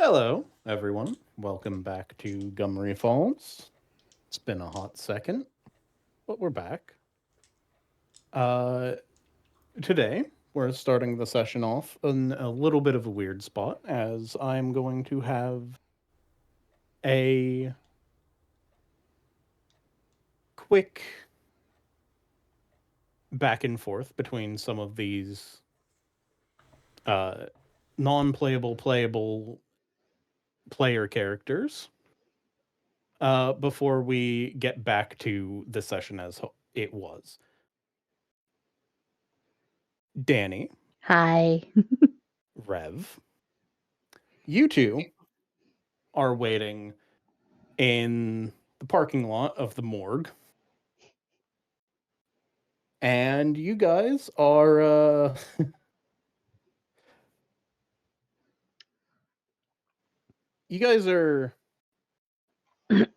Hello, everyone. Welcome back to Gumryfalls. It's been a hot second, but we're back. Uh, Today, we're starting the session off in a little bit of a weird spot, as I'm going to have a quick back and forth between some of these uh, non-playable, playable player characters before we get back to the session as it was. Danny, Hi. Rev, you two are waiting in the parking lot of the morgue. And you guys are you guys are in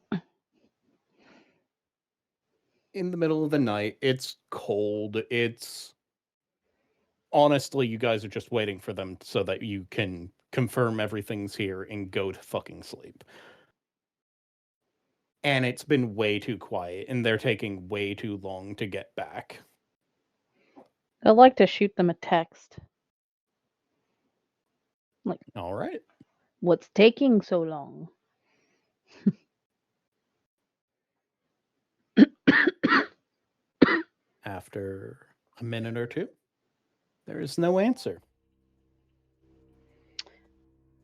the middle of the night. It's cold. It's honestly, you guys are just waiting for them so that you can confirm everything's here and go to fucking sleep. And it's been way too quiet and they're taking way too long to get back. I'd like to shoot them a text. All right. What's taking so long? After a minute or two, there is no answer.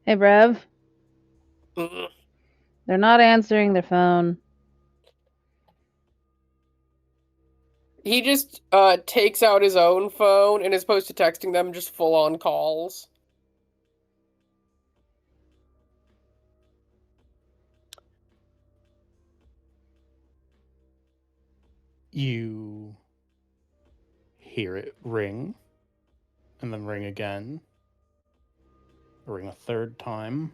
Hey, Rev. Ugh. They're not answering their phone. He just takes out his own phone and as opposed to texting them, just full on calls. You hear it ring, and then ring again, ring a third time.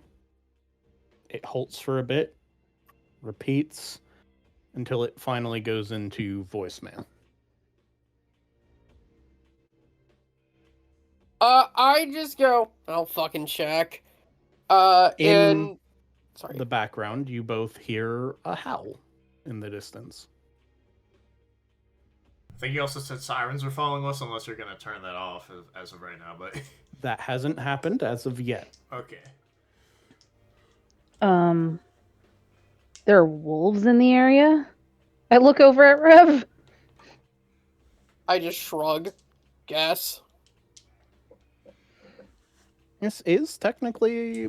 It halts for a bit, repeats until it finally goes into voicemail. I just go, I'll fucking check. In And sorry. the background, you both hear a howl in the distance. I think you also said sirens were following us, unless you're gonna turn that off as of right now. But That hasn't happened as of yet. okay, There are wolves in the area. I look over at Rev. I just shrug. Guess. This is technically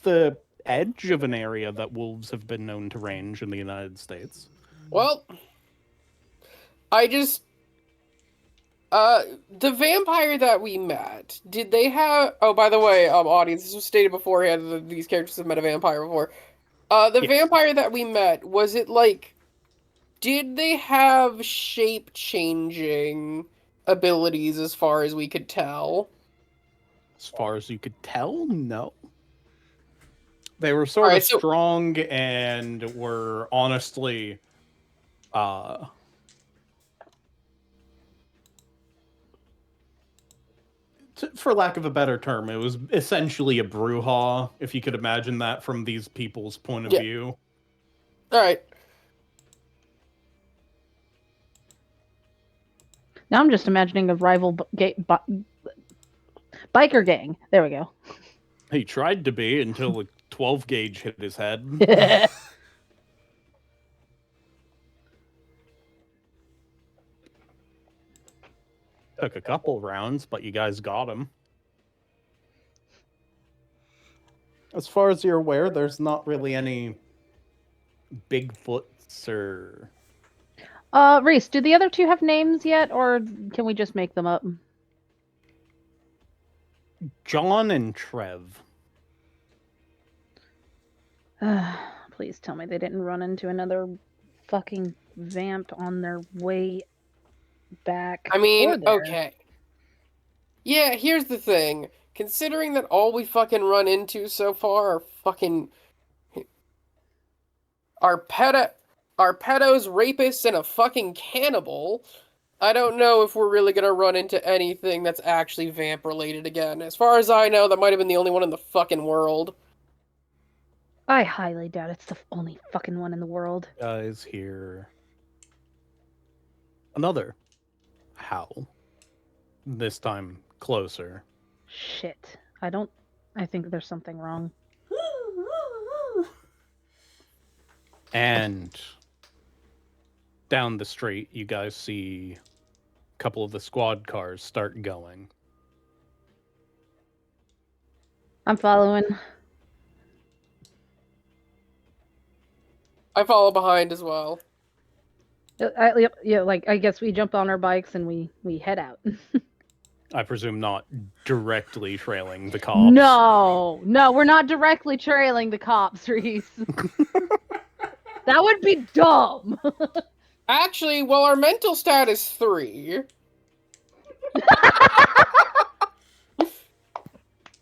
the edge of an area that wolves have been known to range in the United States. Well, I just the vampire that we met, did they have by the way, audience, this was stated beforehand that these characters have met a vampire before. The Yes. vampire that we met, was it like, did they have shape changing abilities as far as we could tell? As far as you could tell, no. They were sort of strong and were honestly for lack of a better term, it was essentially a brouhaha, if you could imagine that from these people's point of view. Alright. Now I'm just imagining a rival biker gang. There we go. He tried to be until the 12 gauge hit his head. Took a couple rounds, but you guys got him. As far as you're aware, there's not really any Bigfoots or... Reese, do the other two have names yet, or can we just make them up? John and Trev. Please tell me they didn't run into another fucking vamp on their way back. I mean, okay. Yeah, here's the thing. Considering that all we fucking run into so far are fucking... our pedos, rapists, and a fucking cannibal, I don't know if we're really gonna run into anything that's actually vamp-related again. As far as I know, that might have been the only one in the fucking world. I highly doubt it's the only fucking one in the world. Guys hear another howl. This time closer. Shit. I think there's something wrong. And down the street, you guys see a couple of the squad cars start going. I'm following. I follow behind as well. I guess we jump on our bikes and we head out. I presume not directly trailing the cops. No, we're not directly trailing the cops, Reese. That would be dumb. Actually, well, our mental stat is 3.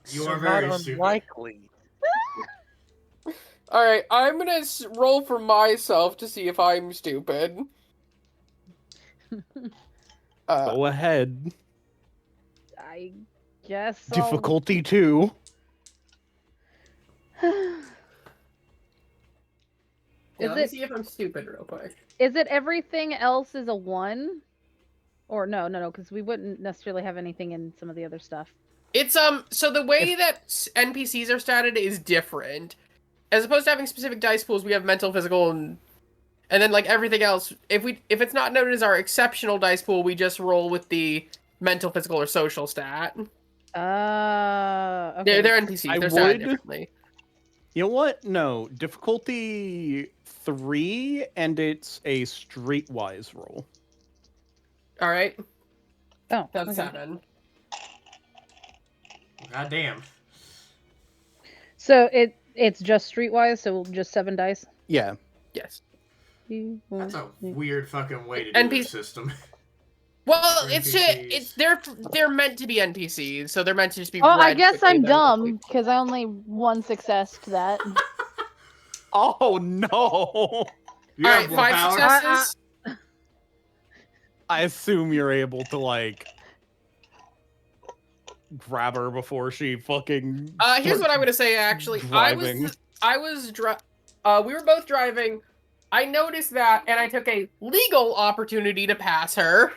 You are So very not stupid. unlikely. Alright, I'm gonna roll for myself to see if I'm stupid. Go ahead. I guess. Difficulty 2. Yeah, Is let me it- see if I'm stupid real quick. Is it everything else is a 1? Or no, because we wouldn't necessarily have anything in some of the other stuff. It's so the way that NPCs are statted is different. As opposed to having specific dice pools, we have mental, physical, and then like everything else. If it's not noted as our exceptional dice pool, we just roll with the mental, physical, or social stat. Okay. They're NPCs. I They're statted would- differently. You know what? No. Difficulty 3, and it's a streetwise roll. All right, Oh, that's okay. 7. God damn. So it's just streetwise, so just 7 dice. Yeah. Yes. That's a weird fucking way to do NPC this system. Well, For it's NPCs. they're meant to be NPCs, so they're meant to just be. Oh, I read guess quickly, I'm then dumb quickly. because I only 1 success to that. Oh no! You All have right, 5 willpower? successes. I assume you're able to like grab her before she fucking. Here's what I'm starts gonna say. Actually, driving. we were both driving. I noticed that, and I took a legal opportunity to pass her,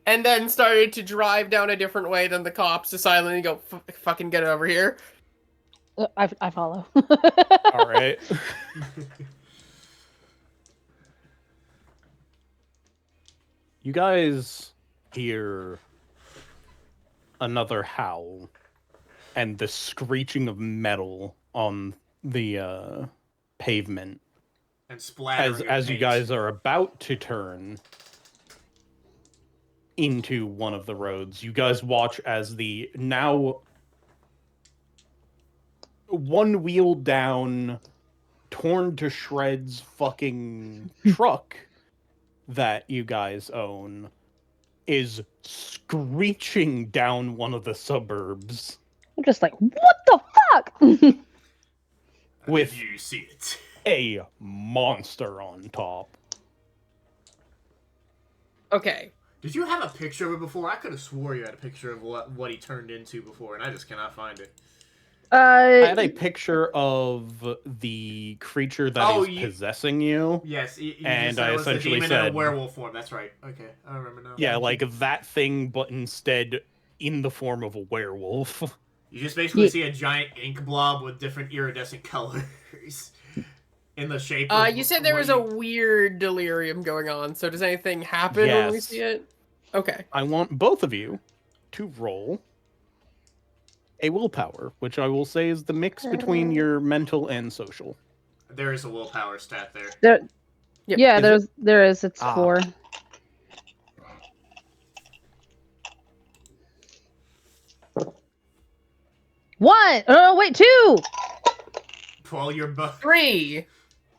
and then started to drive down a different way than the cops to silently go, "Fucking get over here." I follow. All right. You guys hear another howl and the screeching of metal on the pavement And splattering as you paint. guys are about to turn into one of the roads. You guys watch as the now one wheel down, torn to shreds fucking truck that you guys own is screeching down one of the suburbs I'm just like, what the fuck? with You see it. a monster on top. Okay. Did you have a picture of it before? I could have swore you had a picture of what he turned into before, and I just cannot find it. I had a picture of the creature that is possessing you. Yes, you And just said I it was the essentially demon in said- a werewolf form. That's right. Okay, I remember now. Yeah, like that thing, but instead in the form of a werewolf. You just basically see a giant ink blob with different iridescent colors in the shape of... You said there was a weird delirium going on. So does anything happen when we Yes. see it? Okay. I want both of you to roll a willpower, which I will say is the mix between your mental and social. There is a willpower stat there. Yep. Yeah, Is there is. It's Ah. 4. One. Oh wait, 2. Paul, you're 3.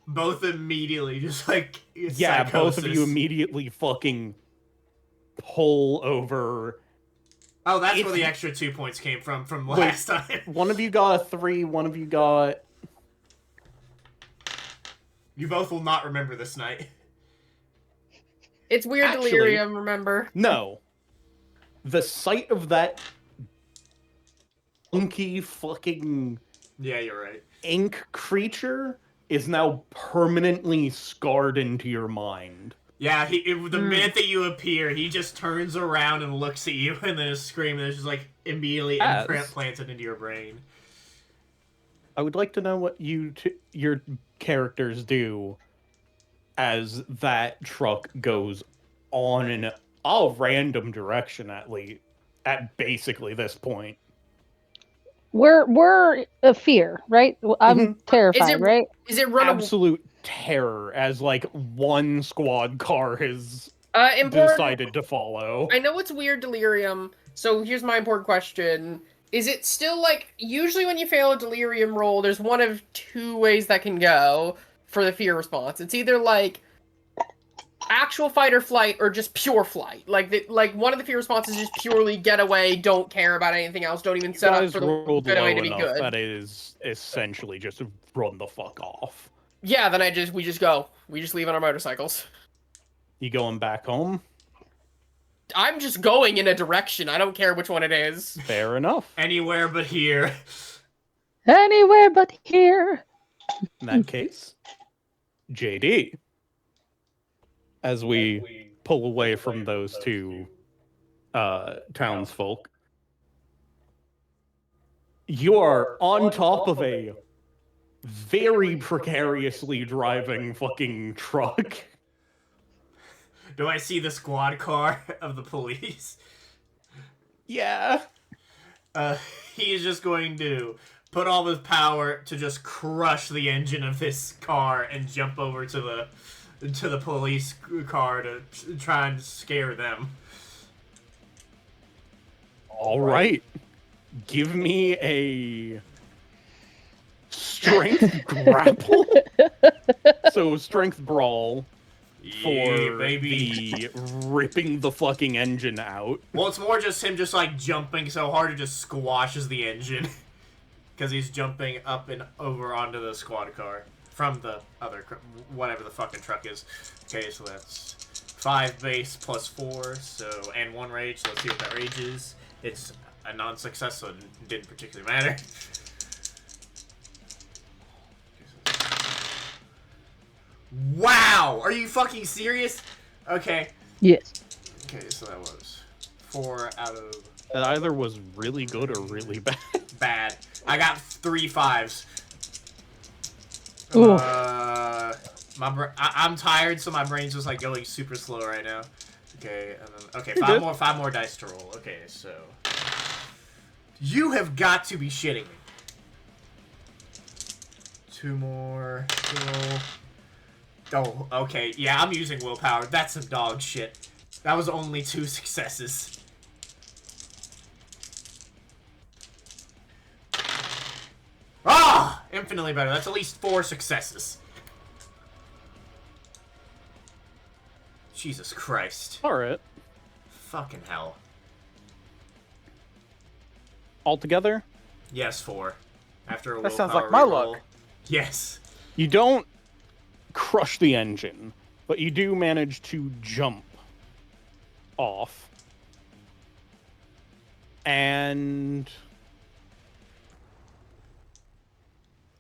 both immediately just like... Yeah, both of you psychosis. immediately fucking pull over. Oh, that's where If- the extra 2 points came from Wait. last time. One of you got a 3, one of you got... You both will not remember this night. It's weird Actually- delirium, remember? No. The sight of that funky fucking Yeah, you're right. ink creature is now permanently scarred into your mind. Yeah, the minute that you appear, he just turns around and looks at you, and then is screaming. It's just like immediately implanted into your brain. I would like to know what your characters do as that truck goes on in a random direction at basically this point. We're a fear, right? I'm terrified, right? Is it run absolute terror as like one squad car has decided to follow? I know it's weird delirium, so here's my important question. Is it still like, usually when you fail a delirium roll, there's one of two ways that can go for the fear response. It's either like actual fight or flight, or just pure flight. Like one of the fear responses is purely get away, don't care about anything else, don't even set up for the good way to be good. That is essentially just run the fuck off. Yeah, then we just go. We just leave on our motorcycles. You going back home? I'm just going in a direction. I don't care which one it is. Fair enough. Anywhere but here. Anywhere but here. In that case, JD, as we pull away from those two townsfolk, you are on top of a very precariously driving fucking truck. Do I see the squad car of the police? Yeah. He is just going to put all his power to just crush the engine of this car and jump over to the police car to try and scare them. All right. Give me a strength grapple. So strength brawl for the ripping the fucking engine out. Well, it's more just him just like jumping so hard it just squashes the engine. Because he's jumping up and over onto the squad car from the other, whatever the fucking truck is. Okay, so that's 5 base plus 4, so, and 1 rage, so let's see what that rage is. It's a non-success, so it didn't particularly matter. Wow! Are you fucking serious? Okay. Yes. Okay, so that was 4 out of... That either was really good or really bad. Bad. I got 3 5s. I'm tired, so my brain's just like going super slow right now. Okay, and then, okay, 5 more dice to roll. Okay, so you have got to be shitting me. 2 more. Roll. Oh, okay. Yeah, I'm using willpower. That's some dog shit. That was only 2 successes. Ah! Infinitely better. That's at least 4 successes. Jesus Christ. Alright. Fucking hell. Altogether? Yes, 4. After a That sounds willpower like my reroll. luck. Yes. You don't crush the engine, but you do manage to jump off. And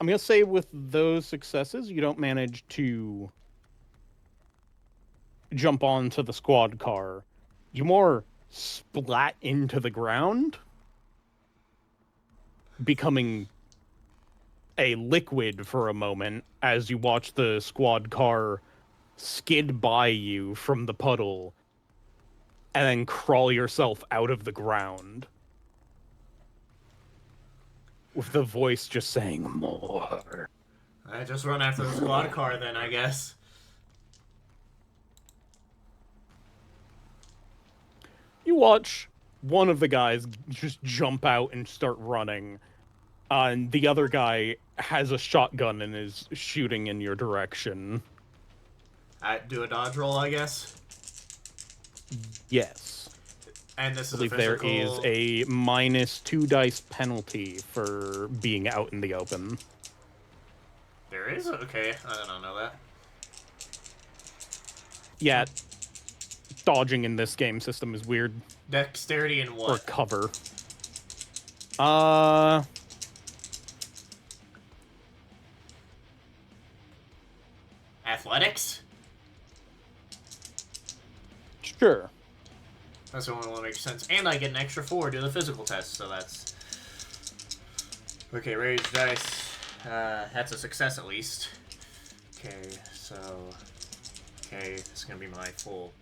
I'm going to say with those successes, you don't manage to jump onto the squad car. You more splat into the ground, becoming a liquid for a moment as you watch the squad car skid by you from the puddle and then crawl yourself out of the ground with the voice just saying more. I just run after the squad car then, I guess. You watch one of the guys just jump out and start running, and the other guy has a shotgun and is shooting in your direction. I do a dodge roll, I guess. Yes. And this I is believe a there physical... is a -2 dice penalty for being out in the open. There is? Okay, I don't know that. Yeah, dodging in this game system is weird. Dexterity and Or what? cover. athletics? Sure. That's the only one that makes sense. And I get an extra 4 to the physical test, so that's... Okay, rage dice. That's a success at least. Okay, so... Okay, it's gonna be my full...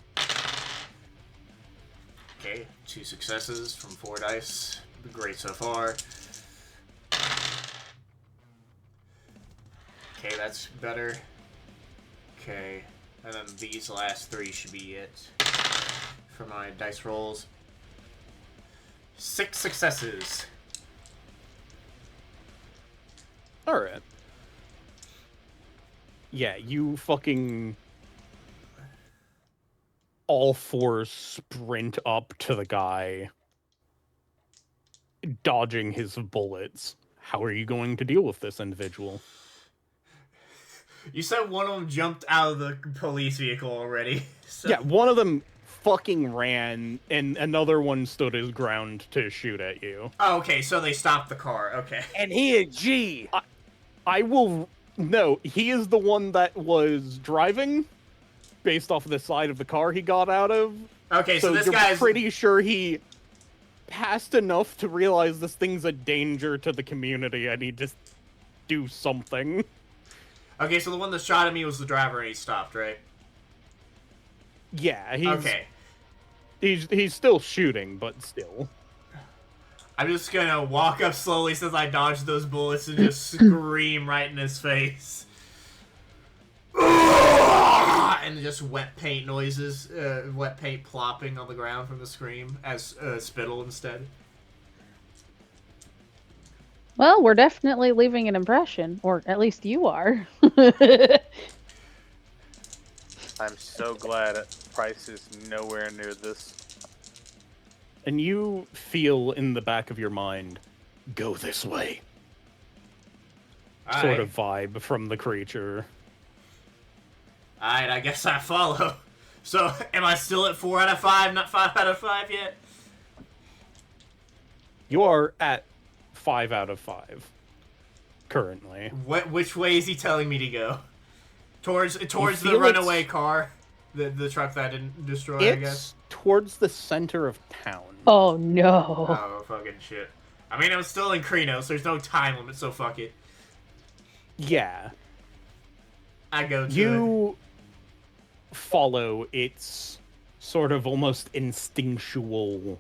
Okay, 2 successes from 4 dice. Great so far. Okay, that's better. Okay, and then these last 3 should be it for my dice rolls. 6 successes. Alright. Yeah, you fucking... all 4 sprint up to the guy, dodging his bullets. How are you going to deal with this individual? You said one of them jumped out of the police vehicle already. So. Yeah, one of them fucking ran, and another one stood his ground to shoot at you. Oh, okay, so they stopped the car. Okay. And he a G. I will... No, he is the one that was driving, based off of the side of the car he got out of. Okay, so this you're guy's... pretty sure he passed enough to realize this thing's a danger to the community. I need to do something. Okay, so the one that shot at me was the driver and he stopped, right? Yeah, Okay. He's still shooting, but still. I'm just gonna walk up slowly since I dodged those bullets and just scream right in his face. And just wet paint noises, wet paint plopping on the ground from the scream as spittle instead. Well, we're definitely leaving an impression, or at least you are. I'm so glad Price is nowhere near this. And you feel in the back of your mind, go this way. Sort of vibe from the creature. Alright, I guess I follow. So, am I still at 4 out of 5, not 5 out of 5 yet? You are at 5 out of 5. Currently. Which way is he telling me to go? Towards the feel runaway car? The truck that I didn't destroy, I guess? It's towards the center of town. Oh no. Oh, fucking shit. I mean, I'm still in Kreno, so there's no time limit, so fuck it. Yeah. I go to You follow its sort of almost instinctual,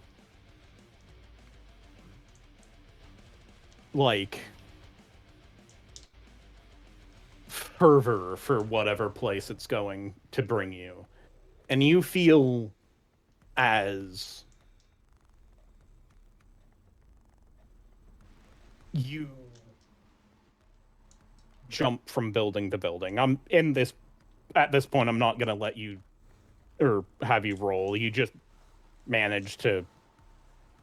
like, fervor for whatever place it's going to bring you. And you feel as you jump from building to building. At this point, I'm not going to let you or have you roll. You just manage to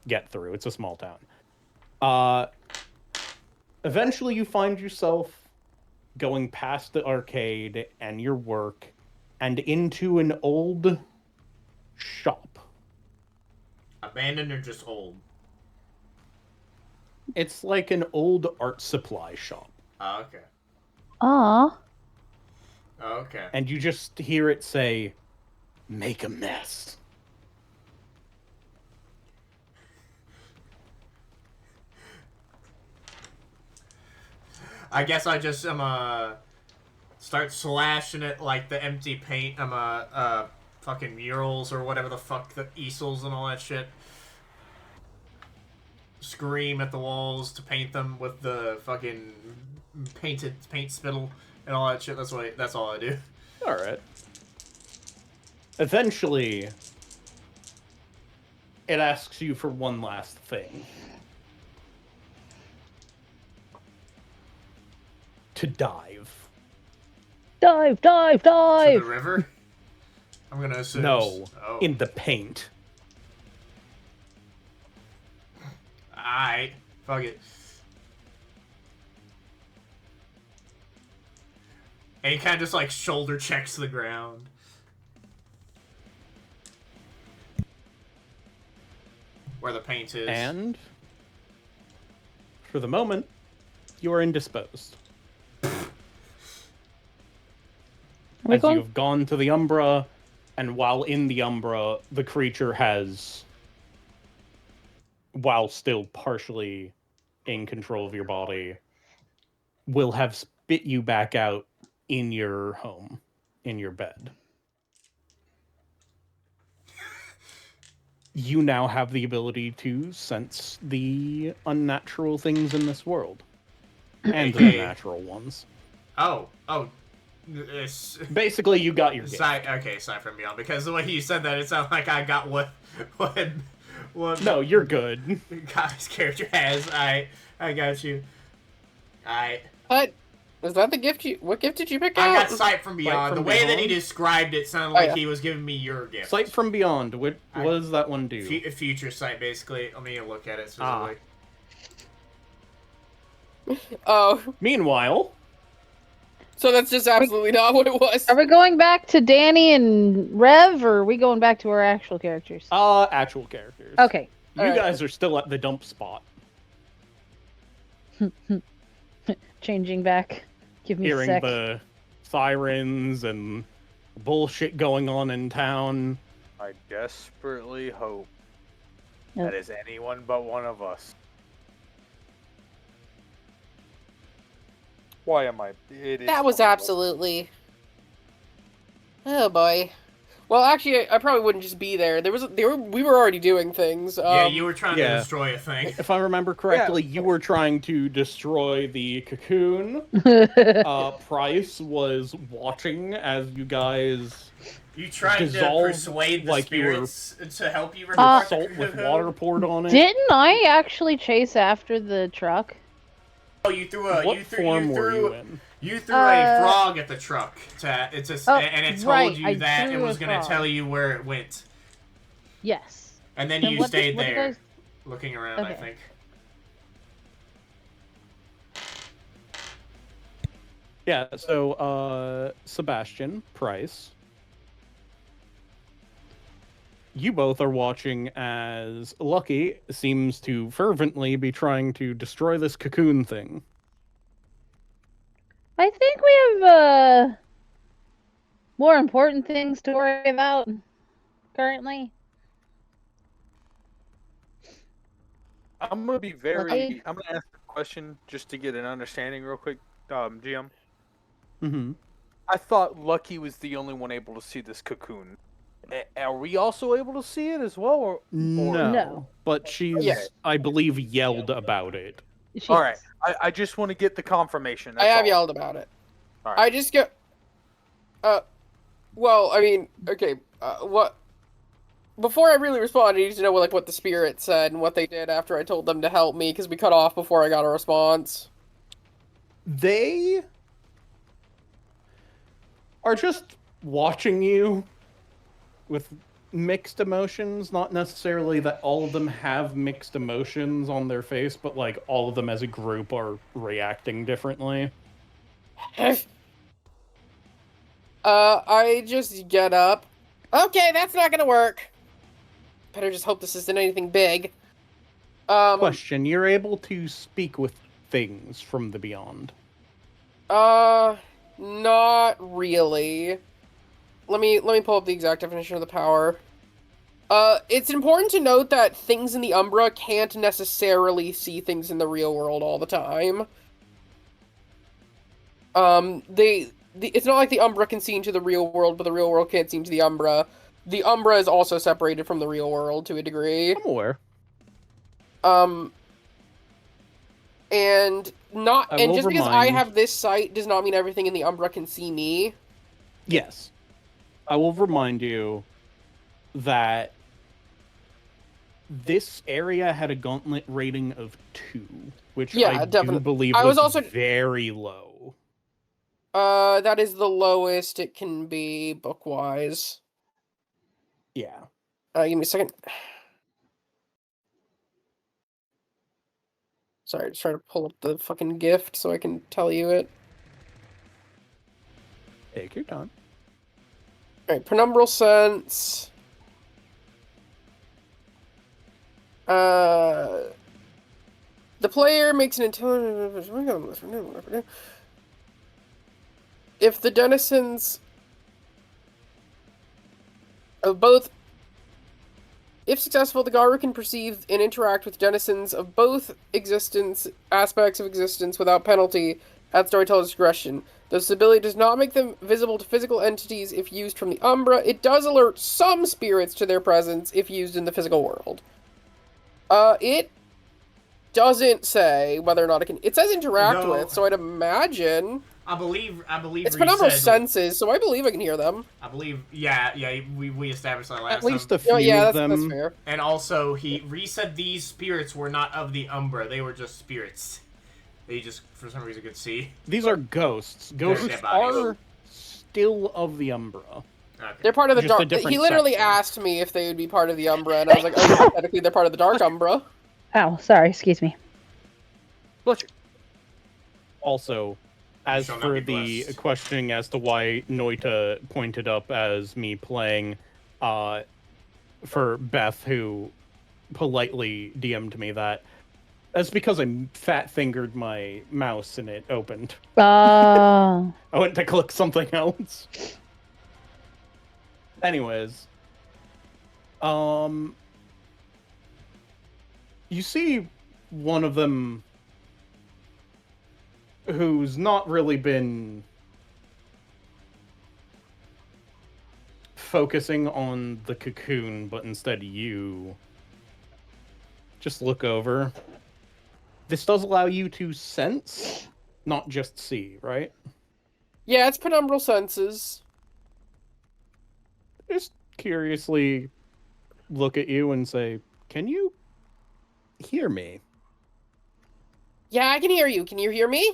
get through. It's a small town. Eventually you find yourself going past the arcade and your work and into an old shop. abandoned or just old? It's like an old art supply shop. Oh, okay. Aw. Oh, okay. And you just hear it say, make a mess. I guess I just start slashing it like the empty paint. Fucking murals or whatever the fuck, the easels and all that shit. Scream at the walls to paint them with the fucking paint spittle and all that shit. That's all I do. All right. Eventually, it asks you for one last thing. To dive. Dive, dive, To dive! the river? I'm gonna assume. No, Oh. in the paint. Alright. Fuck it. And he kind of just like shoulder checks the ground. Where the paint is. And for the moment, you are indisposed. as you've gone to the Umbra, and while in the Umbra, the creature has, while still partially in control of your body, will have spit you back out in your home, in your bed. You now have the ability to sense the unnatural things in this world. And the natural ones. Oh. Basically, you got your gift. Aside from Beyond, because the way you said that, it sounded like I got what No, you're good. Guy's character has. I got you. What? Was that the gift you... What gift did you pick out? I got Sight from Beyond. From the way that Beyond? he described it sounded like he was giving me your gift. Sight from Beyond. What does that one do? Future Sight, basically. Let me look at it specifically. Oh. Meanwhile... So that's just absolutely not what it was. Are we going back to Danny and Rev, or are we going back to our actual characters? Actual characters. Okay. You guys are still at the dump spot. Changing back. Give me Hearing a sec. the sirens and bullshit going on in town. I desperately hope Yep. that is anyone but one of us. Why am I? That was absolutely... Oh boy. Well, actually, I probably wouldn't just be there. We were already doing things. Yeah, you were trying to destroy a thing. If I remember correctly, you were trying to destroy the cocoon. Price was watching as you guys... You tried to persuade the spirits to help you salt with water poured on it. Didn't I actually chase after the truck? Oh, you threw a What form were you in? You threw a frog at the truck and it told you that it was going to tell you where it went. Yes. And then you stayed there, looking around, I think. Yeah, so, Sebastian, Price, you both are watching as Lucky seems to fervently be trying to destroy this cocoon thing. I think we have more important things to worry about currently. I'm gonna be very. I'm gonna ask a question just to get an understanding, real quick, GM. Mm-hmm. I thought Lucky was the only one able to see this cocoon. Are we also able to see it as well? Or No. But she's, I believe, yelled about it. All right, I just want to get the confirmation. I have yelled about it. All right. I just get... well, I mean, okay, what... Before I really respond, I need to know what the spirit said and what they did after I told them to help me, because we cut off before I got a response. They are just watching you with mixed emotions. Not necessarily that all of them have mixed emotions on their face, but all of them as a group are reacting differently. I just get up. Okay, that's not gonna work. Better just hope this isn't anything big. Question: you're able to speak with things from the beyond? Not really. Let me pull up the exact definition of the power. It's important to note that things in the Umbra can't necessarily see things in the real world all the time. It's not like the Umbra can see into the real world, but the real world can't see into the Umbra. The Umbra is also separated from the real world to a degree. I'm aware. And just because I remind- have this sight does not mean everything in the Umbra can see me. Yes. I will remind you that this area had a gauntlet rating of 2, which I do believe was very low. That is the lowest it can be book-wise. Yeah. Give me a second. Sorry, just trying to pull up the fucking gift so I can tell you it. Take your time. Alright, penumbral sense. The player makes an intelligence... If the denizens Both, if successful, the Garu can perceive and interact with denizens of both aspects of existence without penalty at storyteller's discretion. Though this ability does not make them visible to physical entities if used from the Umbra, it does alert some spirits to their presence if used in the physical world. It doesn't say whether or not it can. It says interact No. with, so I'd imagine. I believe. It's Reed Penumbral's said- senses, so I believe I can hear them. I believe. Yeah. We established that last At least time. a few Oh, yeah, of that's them. fair. And also, Reed said these spirits were not of the Umbra; they were just spirits. They just, for some reason, could see. These are ghosts. Ghosts dead bodies. are still of the Umbra. Okay. They're part of the Just a dark. different He literally section. asked me if they would be part of the Umbra, and I was like, "Oh, technically they're part of the Dark Umbra." Ow, sorry, excuse me. Bless you. Also, as shall not for be the blessed. questioning as to why Noita pointed up as me playing, for Beth, who politely DM'd me that's because I fat-fingered my mouse and it opened. Oh. I went to click something else. Anyways, you see one of them who's not really been focusing on the cocoon, but instead you just look over. This does allow you to sense, not just see, right? Yeah, it's penumbral senses. Just curiously look at you and say, "Can you hear me?" Yeah, I can hear you. Can you hear me?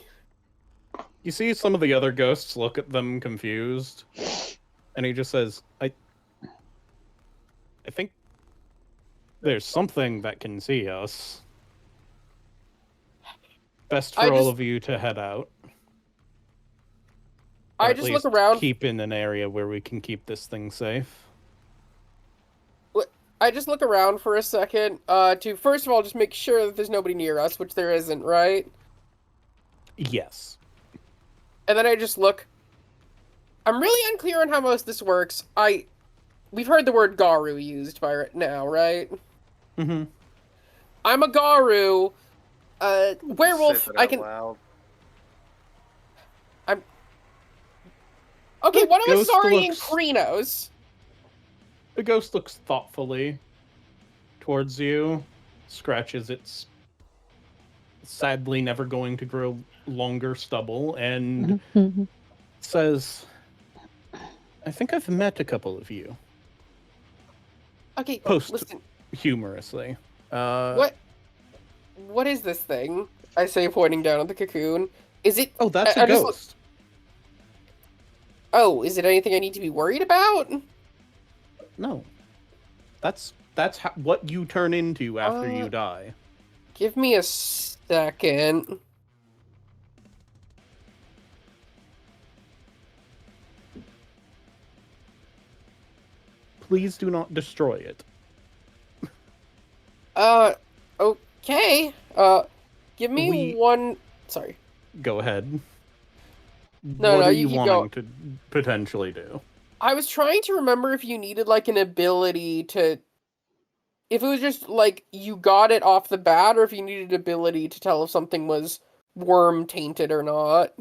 You see some of the other ghosts look at them confused, and he just says, I think there's something that can see us. Best I for all just- of you to head out. I Or at just look least around. Keep in an area where we can keep this thing safe. I just look around for a second to first of all just make sure that there's nobody near us, which there isn't, right? Yes. And then I just look. I'm really unclear on how most of this works. We've heard the word Garu used by right now, right? Mm-hmm. I'm a Garu. Werewolf. Say that I out can. loud. Okay, The what am ghost Asari and looks- Krinos? The ghost looks thoughtfully towards you, scratches its sadly never going to grow longer stubble, and says, I think I've met a couple of you. Okay, Post- listen. Humorously. What is this thing? I say, pointing down at the cocoon. Is it? Oh, that's I a just- ghost. Oh, is it anything I need to be worried about? No. That's what you turn into after you Uh, die. Give me a second. Please do not destroy it. Okay. Give me one. Sorry. Go ahead. No, what are you you keep wanting to potentially do? I was trying to remember if you needed like an ability to. If it was just like you got it off the bat, or if you needed ability to tell if something was worm tainted or not.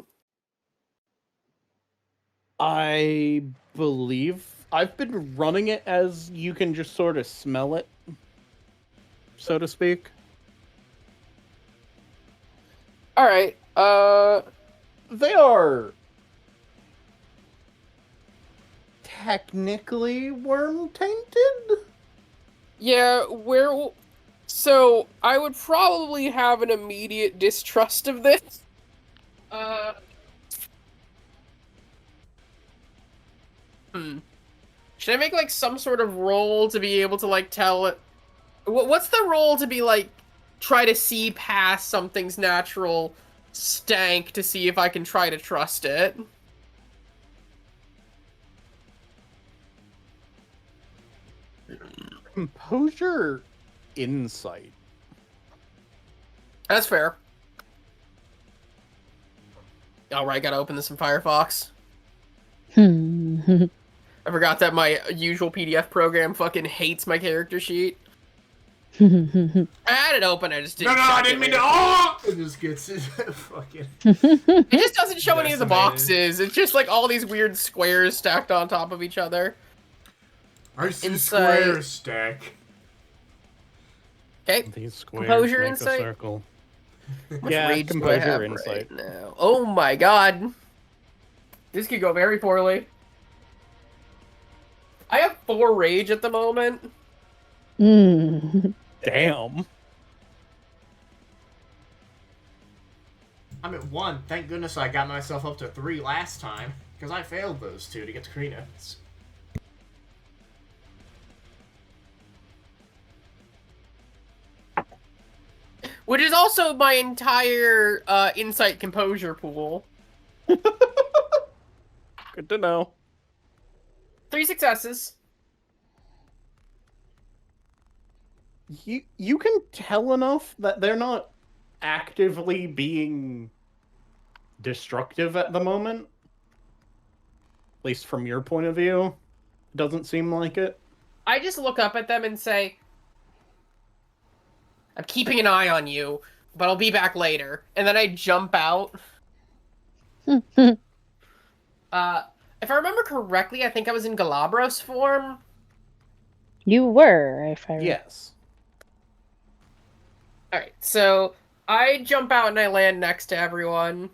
I believe I've been running it as you can just sort of smell it, so to speak. All right. They are technically worm tainted. Yeah, so I would probably have an immediate distrust of this. Should I make like some sort of roll to be able to like tell it? What's the roll to be like try to see past something's natural stank to see if I can try to trust it? Composure, insight. That's fair. Alright, gotta open this in Firefox. I forgot that my usual PDF program fucking hates my character sheet. Hmm. I had it open, I just didn't. No, I check didn't mean it. to. Oh! It just gets fucking. It just doesn't show any of the Decimated. boxes. It's just like all these weird squares stacked on top of each other. Arson Insight. square stack. Okay. These squares Composure, make insight? a circle. How much Yeah, rage do I composure, have insight. right now? Oh my god. This could go very poorly. I have 4 rage at the moment. Mm. Damn. I'm at 1. Thank goodness I got myself up to 3 last time, because I failed those 2 to get to Karina's. Which is also my entire insight composure pool. Good to know. 3 successes. You can tell enough that they're not actively being destructive at the moment. At least from your point of view. Doesn't seem like it. I just look up at them and say, I'm keeping an eye on you, but I'll be back later. And then I jump out. If I remember correctly, I think I was in Galabros form. You were, if I Yes. Alright, so I jump out and I land next to everyone.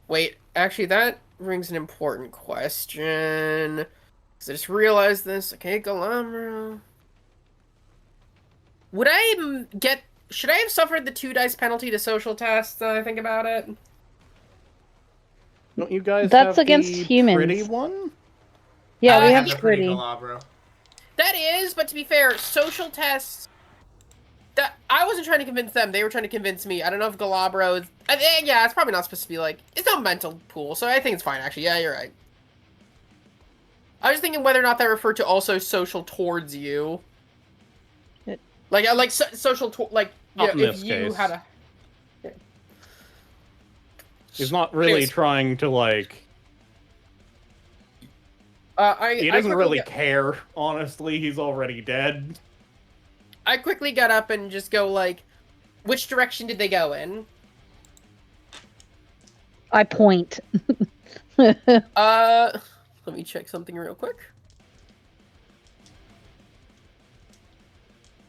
Wait, actually, that brings an important question. Because I just realized this. Okay, Galabro. Would I get... Should I have suffered the 2 dice penalty to social test, now I think about it? Don't you guys That's have against the humans. pretty one? Yeah, we I have have the pretty. Galabro. That is, but to be fair, social tests... That I wasn't trying to convince them, they were trying to convince me. I don't know if Galabro is... yeah, it's probably not supposed to be like... It's no mental pool, so I think it's fine, actually. Yeah, you're right. I was thinking whether or not that referred to also social towards you. Like social like, you Not know, in if this you case. had a... He's not really Anyways. trying to, like... He I doesn't quickly really got- care, honestly. He's already dead. I quickly got up and just go, like, which direction did they go in? I point. Let me check something real quick.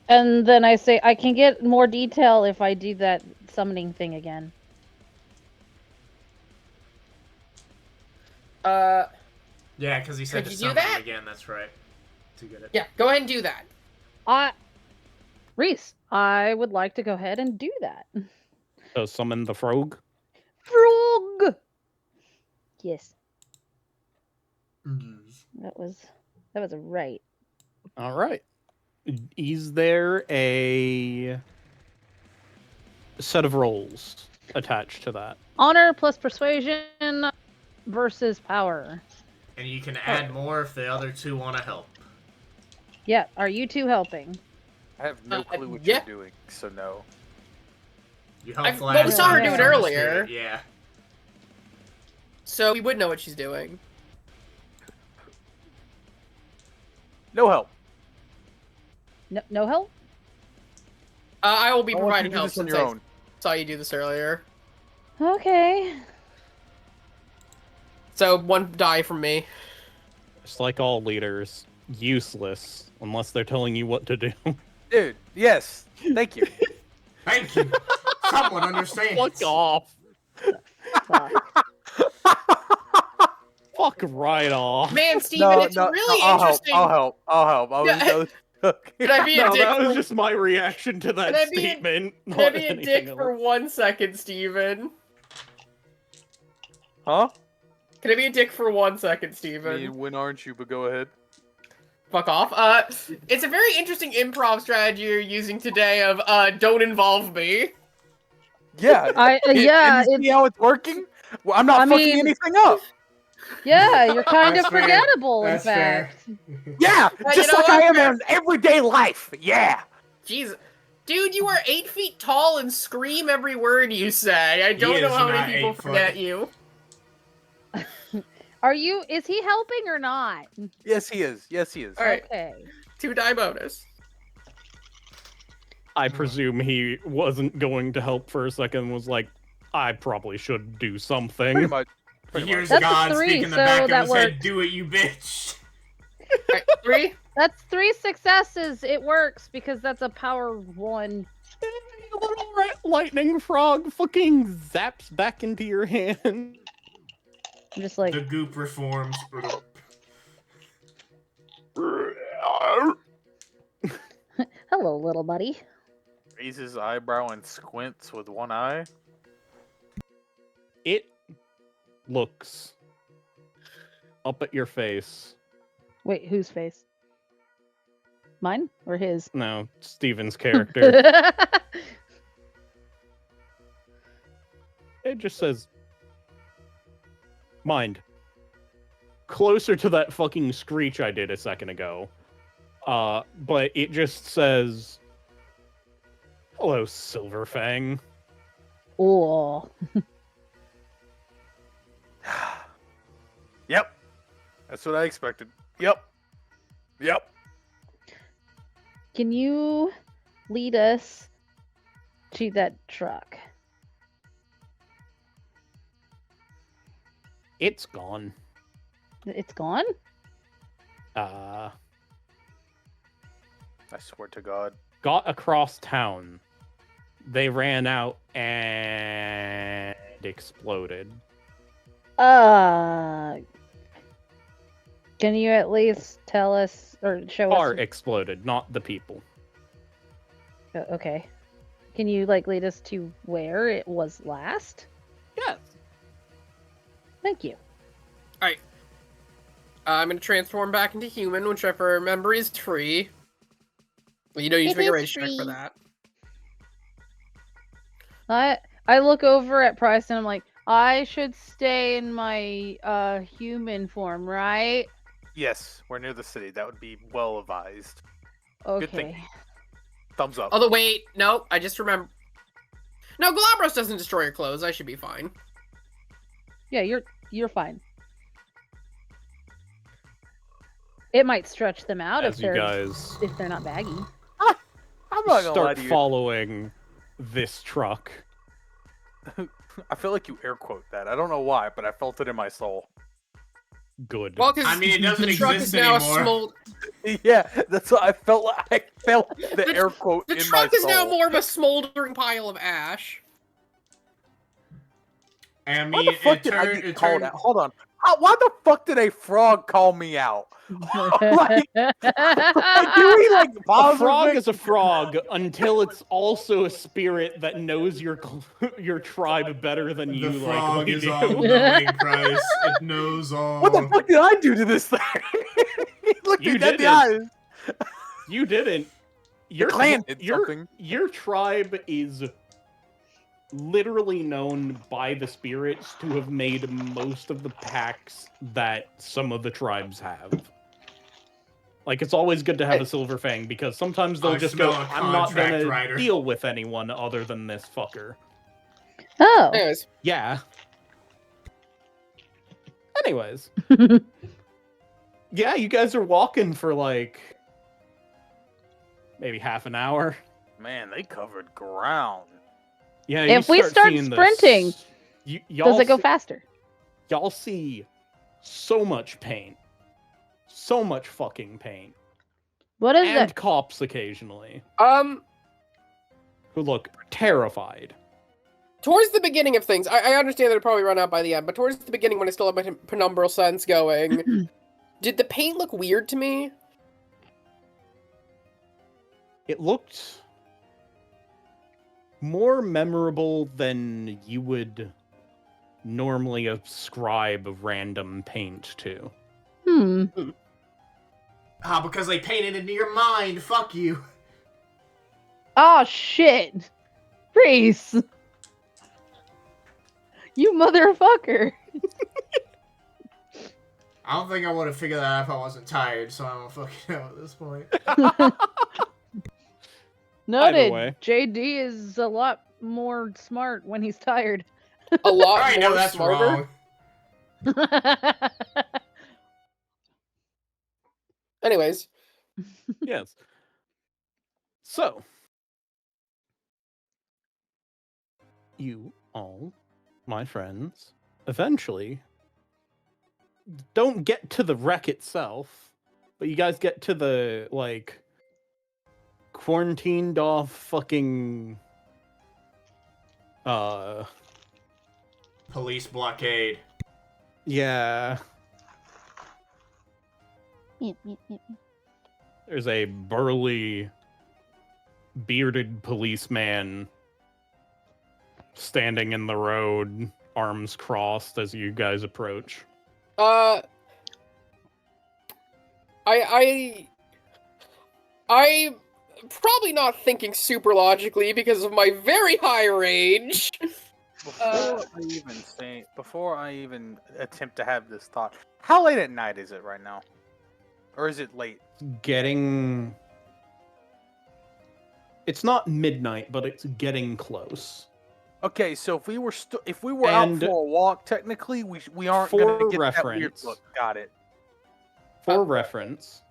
And then I say, I can get more detail if I do that summoning thing again. Yeah, because he said Could to you do summon that? it again, that's right. To get it. Yeah, go ahead and do that. Reese, I would like to go ahead and do that. So summon the frog. Frog! Yes, Mm. that was a right. All right. Is there a set of rolls attached to that? Honor plus persuasion versus power. And you can add more if the other 2 want to help. Yeah, are you two helping? I have no clue what yeah. you're doing, so no. You helped Well, we last saw her time, do it so I'm just earlier. gonna- Yeah. So we would know what she's doing. No help. No help? I will be I want you providing to do help this on since your I own. saw you do this earlier. Okay. So 1 die from me. Just like all leaders, useless unless they're telling you what to do. Dude, yes. Thank you. Thank you. Someone understands. Fuck off. Fuck. Fuck right off. Man, Steven, it's really I'll interesting. help. I'll help. I was Yeah. gonna- Can I be a No, dick that was for, just my reaction to that Can I be a- statement. can I not be a anything dick for else. 1 second, Steven? Huh? Can I be a dick for 1 second, I Steven? mean, when aren't you? But go ahead. Fuck off. It's a very interesting improv strategy you're using today of, don't involve me. Yeah. Yeah, You see how it's working? Well, I'm not I fucking mean- anything up. yeah, you're kind of That's fair. forgettable, in That's fair. fact. Yeah, you just know like what? I am in everyday life. Yeah. Jeez. Dude, you are 8 feet tall and scream every word you say. I don't He know is how not many people 8 foot. forget you. Is he helping or not? Yes, he is. Yes, he is. All right. Okay. 2 die bonus. I presume he wasn't going to help for a second and was like, I probably should do something. Pretty much. He Pretty hears much. That's a God 3, speak in the so back of that his head, works. do it, you bitch. All right, 3. That's 3 successes. It works because that's a power 1. A little red lightning frog fucking zaps back into your hand. I'm just like, The goop reforms. hello, little buddy. Raises eyebrow and squints with one eye. It looks up at your face. Wait, whose face? Mine or his? No, Steven's character. It just says, mind. Closer to that fucking screech I did a second ago. But it just says, hello, Silverfang. Oh. Yep. That's what I expected. Yep. Yep. Can you lead us to that truck? It's gone. It's gone? Uh, I swear to God. got across town. They ran out and exploded. Can you at least tell us or show Car us? exploded, not the people. Okay. Can you lead us to where it was last? Yes. Thank you. All right. I'm gonna transform back into human, which if I remember is free. Well, you don't need to It make a is race check for free. that. I look over at Price and I'm like, I should stay in my human form, right? Yes, we're near the city. That would be well advised. Okay. Good thing. Thumbs up. Although, wait, no, I just remember. No, Galabros doesn't destroy your clothes. I should be fine. Yeah, you're fine. It might stretch them out As you guys if they're not baggy. I'm not gonna lie start to you. following this truck. I feel like you air quote that. I don't know why, but I felt it in my soul. Good. Well, because I mean, it doesn't the truck exist is now anymore. a smolder. Yeah, that's what I felt. I felt the air quote The in my truck is soul. now more of a smoldering pile of ash. I Why mean, the fuck did I get called out? Hold on. Why the fuck did a frog call me out? Like, can we A pause frog real is a frog until it's also a spirit that knows your tribe better than you. The frog likely is do. all-knowing, Christ. It knows all. What the fuck did I do to this thing? He looked You me dead in the didn't. eyes. You didn't. Your clan did something. Your tribe is literally known by the spirits to have made most of the pacts that some of the tribes have. Like, it's always good to have a Silverfang because sometimes they'll I just smell go, a I'm not contract gonna writer." deal with anyone other than this fucker. Oh. Anyways, Yeah. Anyways. Yeah, you guys are walking for maybe half an hour. Man, they covered ground. Yeah, If you we start seeing sprinting, y'all Does it go see- faster? Y'all see so much paint. So much fucking paint. What is And it? cops occasionally who look terrified. towards the beginning of things, I understand that it'll probably run out by the end, but towards the beginning when I still have my penumbral sense going, did the paint look weird to me? It looked more memorable than you would normally ascribe random paint to. Because they painted into your mind. Fuck you. Oh shit, Reese! You motherfucker! I don't think I would have figured that out if I wasn't tired, so I don't fucking know at this point. Noted. way. JD is a lot more smart when he's tired. A lot Alright, more no, that's smarter. wrong. Anyways, Yes. So, you all, my friends, eventually don't get to the wreck itself, but you guys get to the, like, quarantined off fucking, Police blockade. yeah, Meep, meep, meep. there's a burly, bearded policeman standing in the road, arms crossed as you guys approach. I'm probably not thinking super logically because of my very high range. Before I even attempt to have this thought, how late at night is it right now? Or is it late? Getting... It's not midnight, but it's getting close. Okay, so if we were out And for a walk, technically we aren't for going to get that weird reference- look. Got it. For reference,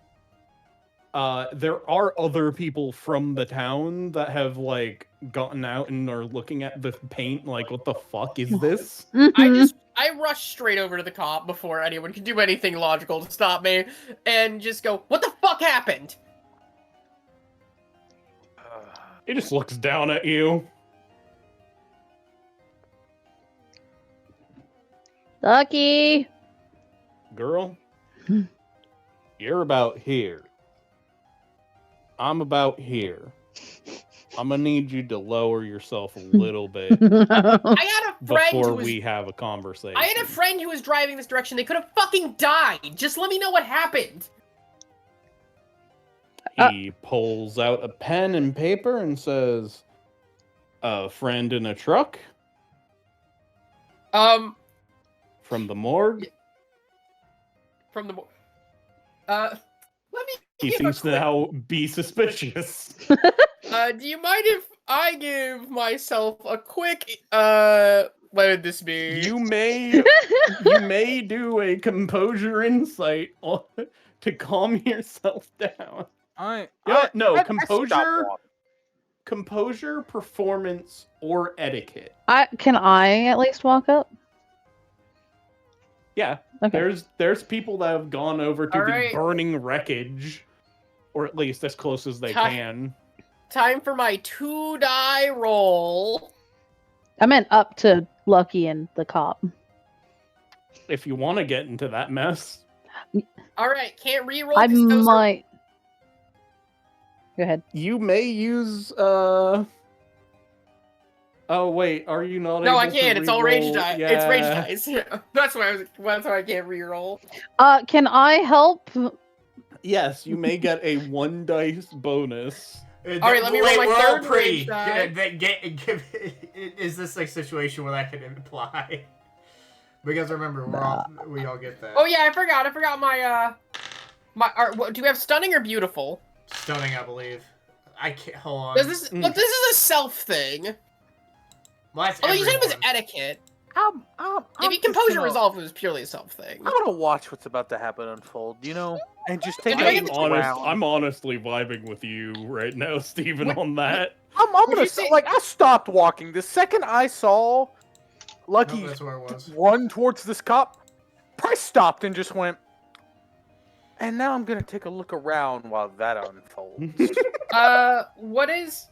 there are other people from the town that have, like, gotten out and are looking at the paint like, what the fuck is this? Mhm. I rush straight over to the cop before anyone can do anything logical to stop me, and just go, "What the fuck happened?" He just looks down at you. Lucky. Girl, you're about here. I'm about here. I'm gonna need you to lower yourself a little bit I had a friend before who was... we have a conversation. I had a friend who was driving this direction. They could have fucking died. Just let me know what happened. He pulls out a pen and paper and says, "A friend in a truck from the morgue." From the... let me... He give a seems to quick- now be suspicious. do you mind if I give myself a quick... what would this be? You may do a composure insight to calm yourself down. Composure, performance, or etiquette. Can I at least walk up? Yeah, Okay. there's people that have gone over to All the right. burning wreckage, or at least as close as they can. Time for my 2-die roll. I meant up to Lucky and the cop. If you want to get into that mess, All right, can't re-roll. I 'cause those are- might. Go ahead. you may use Oh wait, are you not? No, I able to can't. It's all rage reroll? dice. Yeah. It's rage dice. That's why I can't re-roll. Can I help? Yes, you may get a 1 dice bonus. All right, let me roll my we're third all pretty. rage die. Is this a situation where that can imply? Because remember, we all get that. Oh yeah, I forgot my do we have stunning or beautiful? Stunning, I believe. I can't. Hold on. Look, this is a self thing. Well, that's Although you said it was everyone. etiquette. I'm If you just composure gonna- resolve, it was purely a self thing. I'm gonna watch what's about to happen unfold, and just take Did I it get around. I'm honestly vibing with you right now, Steven, What- on that. I'm Would gonna you say- I stopped walking the second I saw Lucky No, that's where it was. run towards this cop. I stopped and just went. And now I'm gonna take a look around while that unfolds. What is?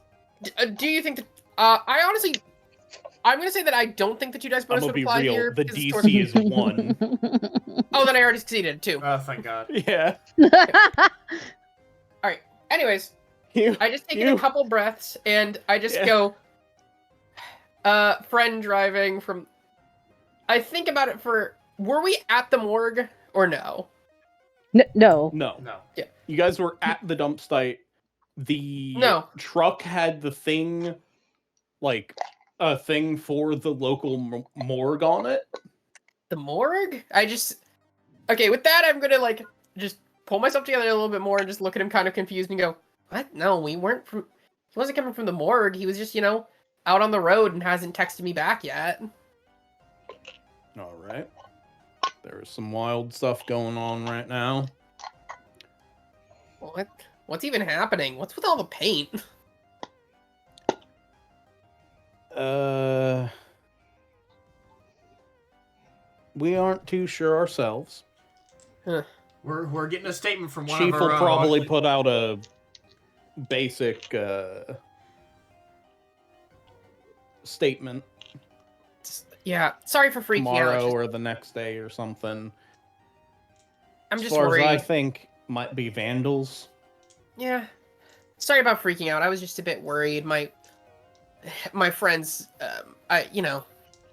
Do you think that? I honestly, I'm gonna say that I don't think the 2 dice I'm bonus gonna would be apply real. here. The because it's DC is 1. Oh, then I already succeeded too. Oh, thank God. Yeah. All right. Anyways, You, I just take in a couple breaths and I just Yeah. go. Friend driving from. I think about it for. Were we at the morgue or no? No. no. No. You guys were at the dump site. The No. truck had the thing, like a thing for the local morgue on it. The morgue? Okay, with that, I'm gonna just pull myself together a little bit more and just look at him kind of confused and go, "What? No, we weren't from. He wasn't coming from the morgue. He was just, out on the road and hasn't texted me back yet." All right. There's some wild stuff going on right now. What's even happening? What's with all the paint? We aren't too sure ourselves. Huh. We're getting a statement from one Chief of our will own. probably put out a basic statement Yeah, sorry for freaking out. tomorrow or the next day or something. I'm As just far worried. as I think, might be vandals. Yeah. Sorry about freaking out. I was just a bit worried. My friends,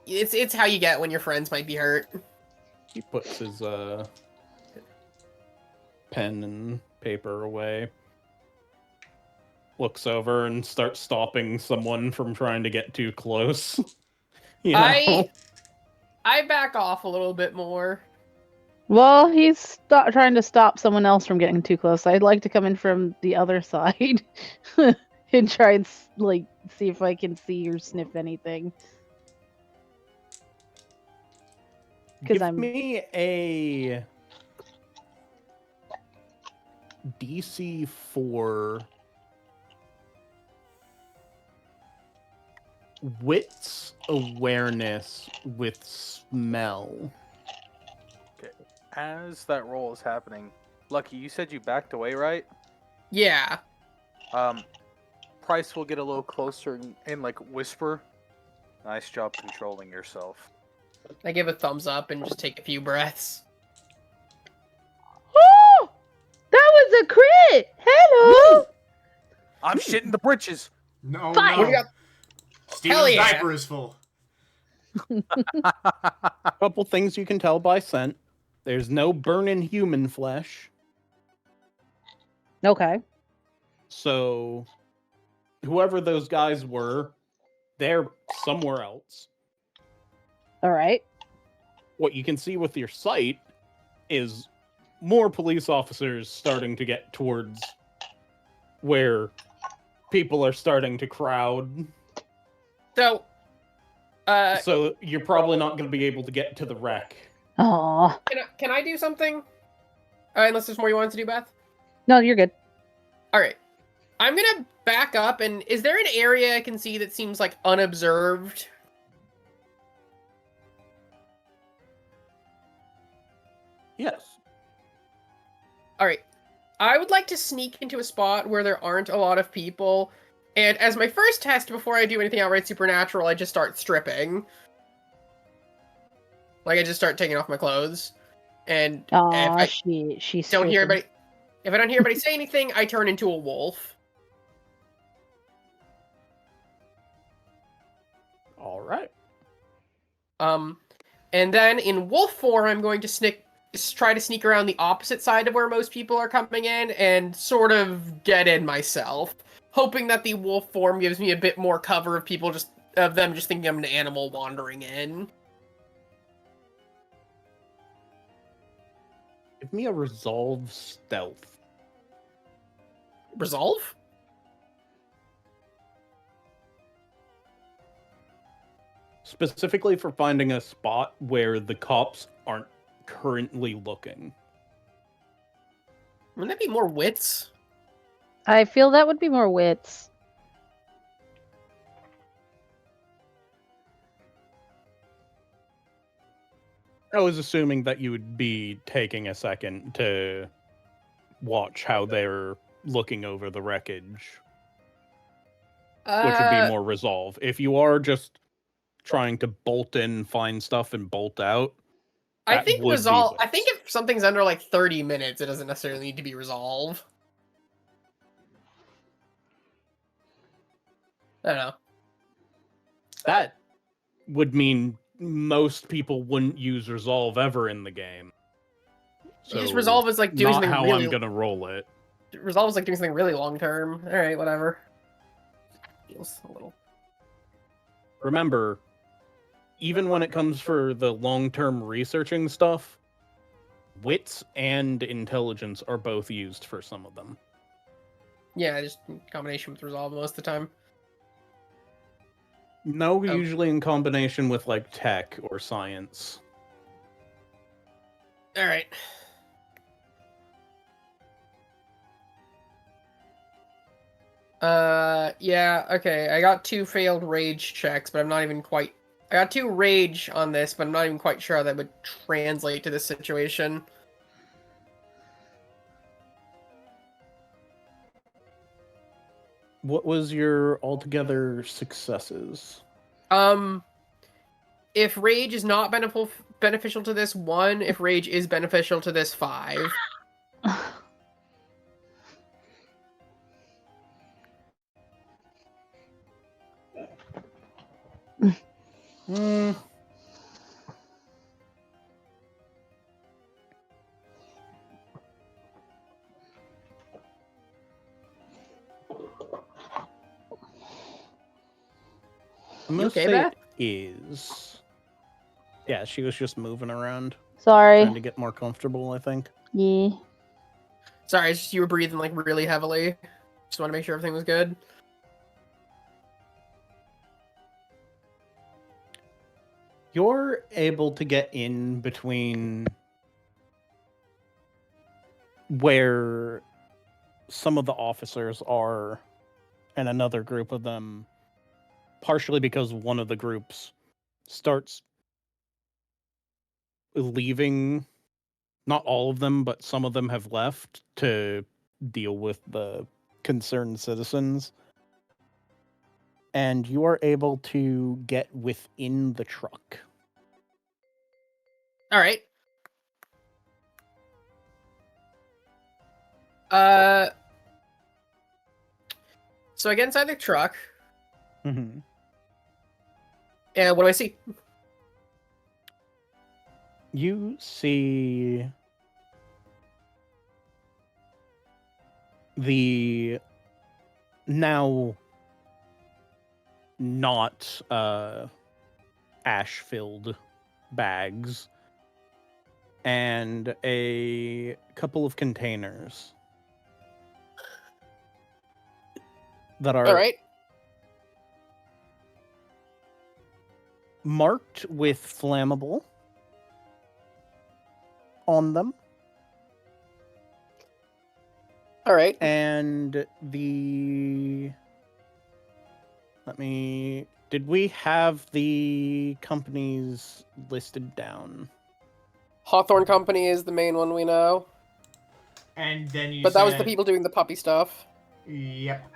it's how you get when your friends might be hurt. He puts his pen and paper away. Looks over and starts stopping someone from trying to get too close. You know? I back off a little bit more. Well, he's trying to stop someone else from getting too close. I'd like to come in from the other side and try and see if I can see or sniff anything. Give me a DC 4 wits awareness with smell. Okay. As that roll is happening, Lucky, you said you backed away, right? Yeah. Price will get a little closer and like whisper. Nice job controlling yourself. I give a thumbs up and just take a few breaths. Oh! That was a crit! Hello! I'm shitting the britches. No, Fine. What do you no. got? Steven's Hell yeah. diaper is full. A couple things you can tell by scent. There's no burning human flesh. Okay. So, whoever those guys were, they're somewhere else. All right. What you can see with your sight is more police officers starting to get towards where people are starting to crowd. So, So you're probably not going to be able to get to the wreck. Aw. can I do something? Unless there's more you wanted to do, Beth? No, you're good. All right. I'm going to back up, and is there an area I can see that seems like unobserved? Yes. All right. I would like to sneak into a spot where there aren't a lot of people, and as my first test before I do anything outright supernatural, I just start stripping. Like, I just start taking off my clothes, and if Aw, I she's don't hear stricken. anybody, if I don't hear anybody say anything, I turn into a wolf. All right. And then in wolf form, I'm going to try to sneak around the opposite side of where most people are coming in and sort of get in myself, hoping that the wolf form gives me a bit more cover of them just thinking I'm an animal wandering in. Give me a resolve stealth. Resolve? Specifically for finding a spot where the cops aren't currently looking. Wouldn't that be more wits? I feel that would be more wits. I was assuming that you would be taking a second to watch how they're looking over the wreckage, which would be more resolve. If you are just trying to bolt in, find stuff, and bolt out, I that think would be resolve. I wits. think if something's under like 30 minutes, it doesn't necessarily need to be resolve. I don't know. That would mean most people wouldn't use resolve ever in the game. So Just resolve is like doing not something how really. I'm gonna roll it. Resolve is like doing something really long term. All right, whatever. Feels a little. Remember, even when it comes for the long-term researching stuff, wits and intelligence are both used for some of them. Yeah, just in combination with resolve most of the time. No, usually in combination with like tech or science. All right. Yeah, okay. I got 2 failed rage checks, but I'm not even quite... I got 2 rage on this, but I'm not even quite sure how that would translate to this situation. What was your altogether successes? If rage is not beneficial to this, 1. If rage is beneficial to this, 5. Hmm. I'm gonna okay, say Beth? it is. Yeah, she was just moving around, Sorry. trying to get more comfortable, I think. Yeah. Sorry, it's just you were breathing like really heavily. Just want to make sure everything was good. You're able to get in between where some of the officers are and another group of them, partially because one of the groups starts leaving. Not all of them, but some of them have left to deal with the concerned citizens. And you are able to get within the truck. All right. So I get inside the truck, Mm-hmm. and what do I see? You see the now not ash-filled bags and a couple of containers that are All right. marked with flammable on them. All right. And the... Did we have the companies listed down? Hawthorne Company is the main one we know. And then you But said... that was the people doing the puppy stuff. Yep.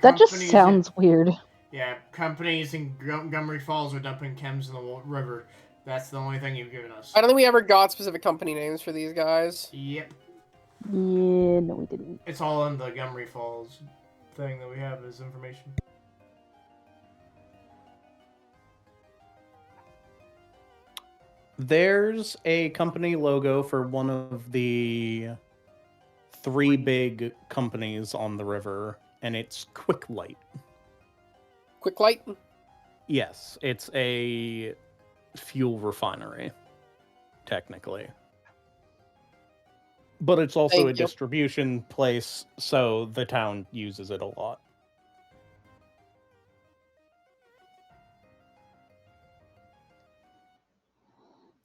That just Companies sounds weird. Yeah, companies in Gumryfalls are dumping chems in the river. That's the only thing you've given us. I don't think we ever got specific company names for these guys. Yep. Yeah, no, we didn't. It's all in the Gumryfalls thing that we have as information. There's a company logo for one of the 3 big companies on the river, and it's Quick Light. Quick Light? Yes, it's a fuel refinery, technically. But it's also Thank a you. distribution place, so the town uses it a lot.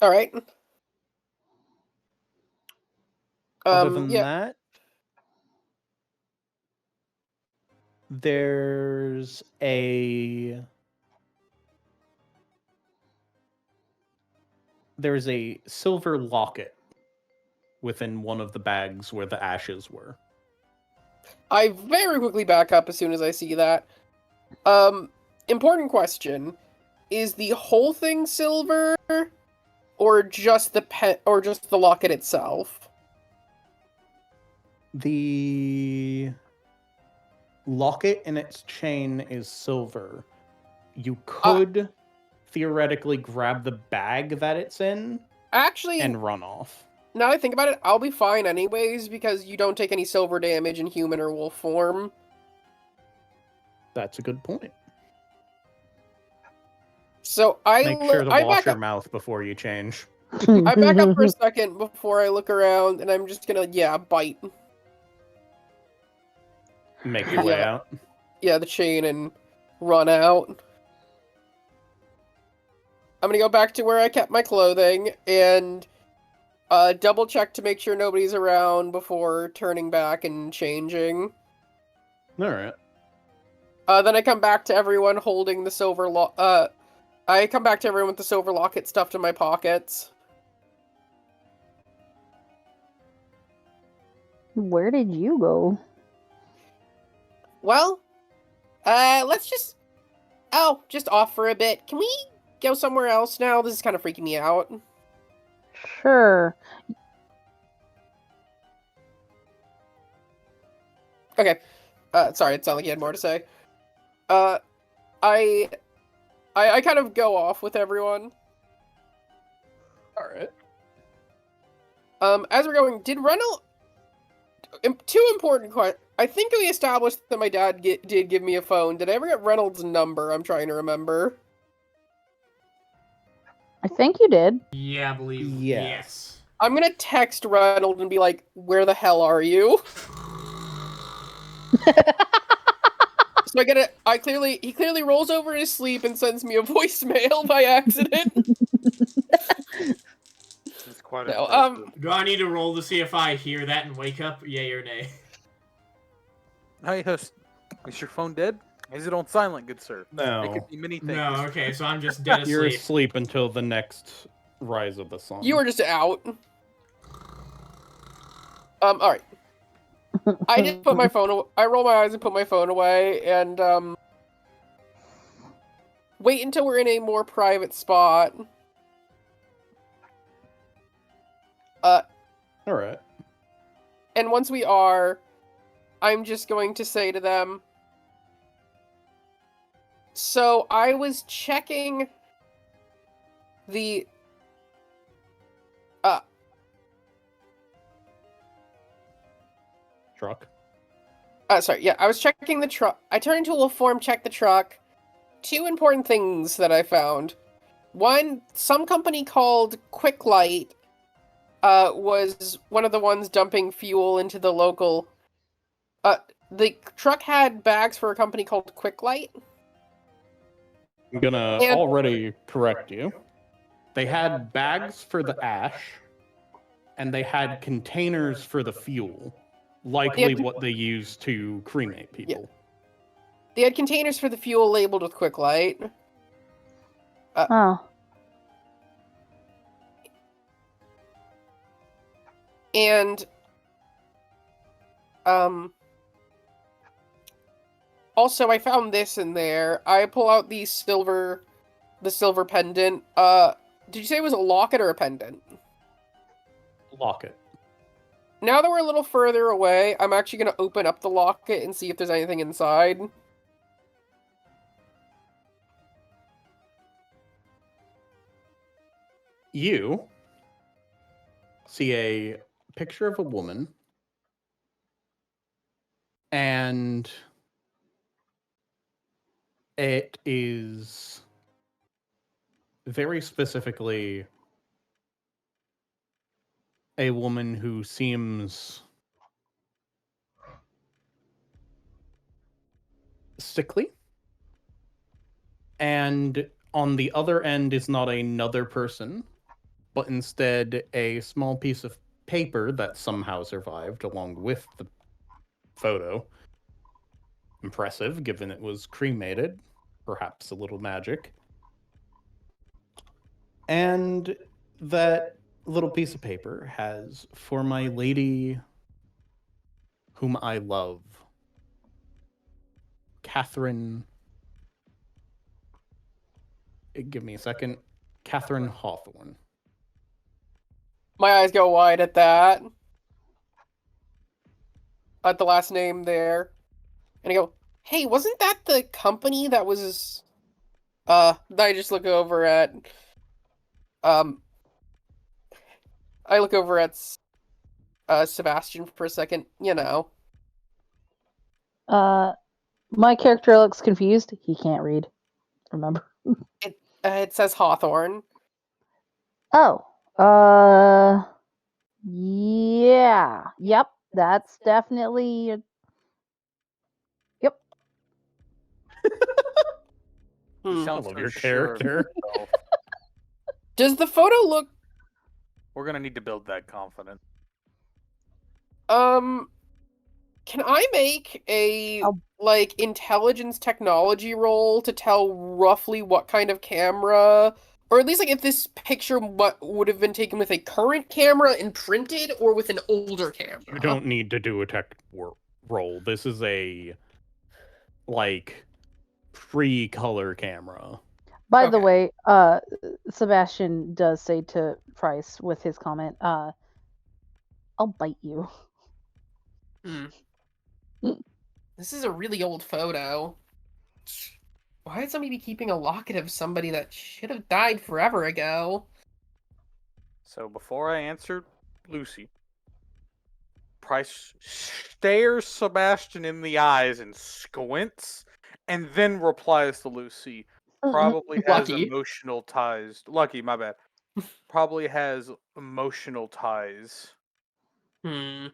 All right. Other than Yeah. that, there's a silver locket within one of the bags where the ashes were. I very quickly back up as soon as I see that. Important question. Is the whole thing silver? Or just the locket itself? The locket and its chain is silver. You could theoretically grab the bag that it's in Actually, and run off. now that I think about it, I'll be fine anyways, because you don't take any silver damage in human or wolf form. That's a good point. So Make sure to I wash back your up. mouth before you change. I back up for a second before I look around, and I'm just gonna, bite. Make your way Yeah. out. Yeah, the chain and run out. I'm gonna go back to where I kept my clothing, and double check to make sure nobody's around before turning back and changing. All right. Then I come back to everyone holding the silver I come back to everyone with the silver locket stuffed in my pockets. Where did you go? Well, let's just off for a bit. Can we go somewhere else now? This is kind of freaking me out. Sure. Okay. Sorry, it sounded like you had more to say. I kind of go off with everyone. All right. As we're going, did Reynolds... Two important questions. I think we established that my dad did give me a phone. Did I ever get Reynolds' number? I'm trying to remember. I think you did. Yeah, I believe. Yes. Yes. I'm gonna text Reynolds and be like, "Where the hell are you?" So he clearly rolls over in his sleep and sends me a voicemail by accident. It's quite No, impressive. Do I need to roll to see if I hear that and wake up? Yay or nay? Hey, is your phone dead? Is it on silent, good sir? It No. could be many things. No, okay, so I'm just dead You're asleep. asleep until the next rise of the sun. You were just out. Alright. I just put my phone I roll my eyes and put my phone away, and, wait until we're in a more private spot. All right. And once we are, I'm just going to say to them, so I was checking the Truck. sorry, yeah, I was checking the truck. I turned into a little form, checked the truck. Two important things that I found. One, some company called Quick Light was one of the ones dumping fuel into the local... the truck had bags for a company called Quick Light. I'm gonna already correct you. They had bags for the ash, and they had containers for the fuel. Likely what they use to cremate people. They had containers for the fuel labeled with Quick Light. Oh. And, also I found this in there. I pull out the silver pendant. Did you say it was a locket or a pendant? Locket. Now that we're a little further away, I'm actually going to open up the locket and see if there's anything inside. You see a picture of a woman, and it is very specifically a woman who seems sickly, and on the other end is not another person, but instead a small piece of paper that somehow survived along with the photo. Impressive, given it was cremated. Perhaps a little magic. And that little piece of paper has, "For my lady whom I love, Catherine..." Give me a second. Catherine Hawthorne. My eyes go wide at that. At the last name there. And I go, hey, wasn't that the company that was... I just look over at... I look over at Sebastian for a second, you know. My character looks confused. He can't read. Remember? It says Hawthorne. Oh. Yeah. Yep. That's definitely. Yep. You Hmm. sound I love so your sure of character. yourself. Does the photo look... We're gonna need to build that confidence. Can I make a Oh. like intelligence technology roll to tell roughly what kind of camera, or at least like if this picture what would have been taken with a current camera and printed, or with an older camera? You don't need to do a tech roll. This is a like pre-color camera. By the Okay. way, Sebastian does say to Price with his comment, I'll bite you. Hmm. This is a really old photo. Why would somebody be keeping a locket of somebody that should have died forever ago? So before I answered Lucy, Price stares Sebastian in the eyes and squints, and then replies to Lucy. Probably has Lucky. emotional ties. Lucky, my bad. Probably has emotional ties. Hmm.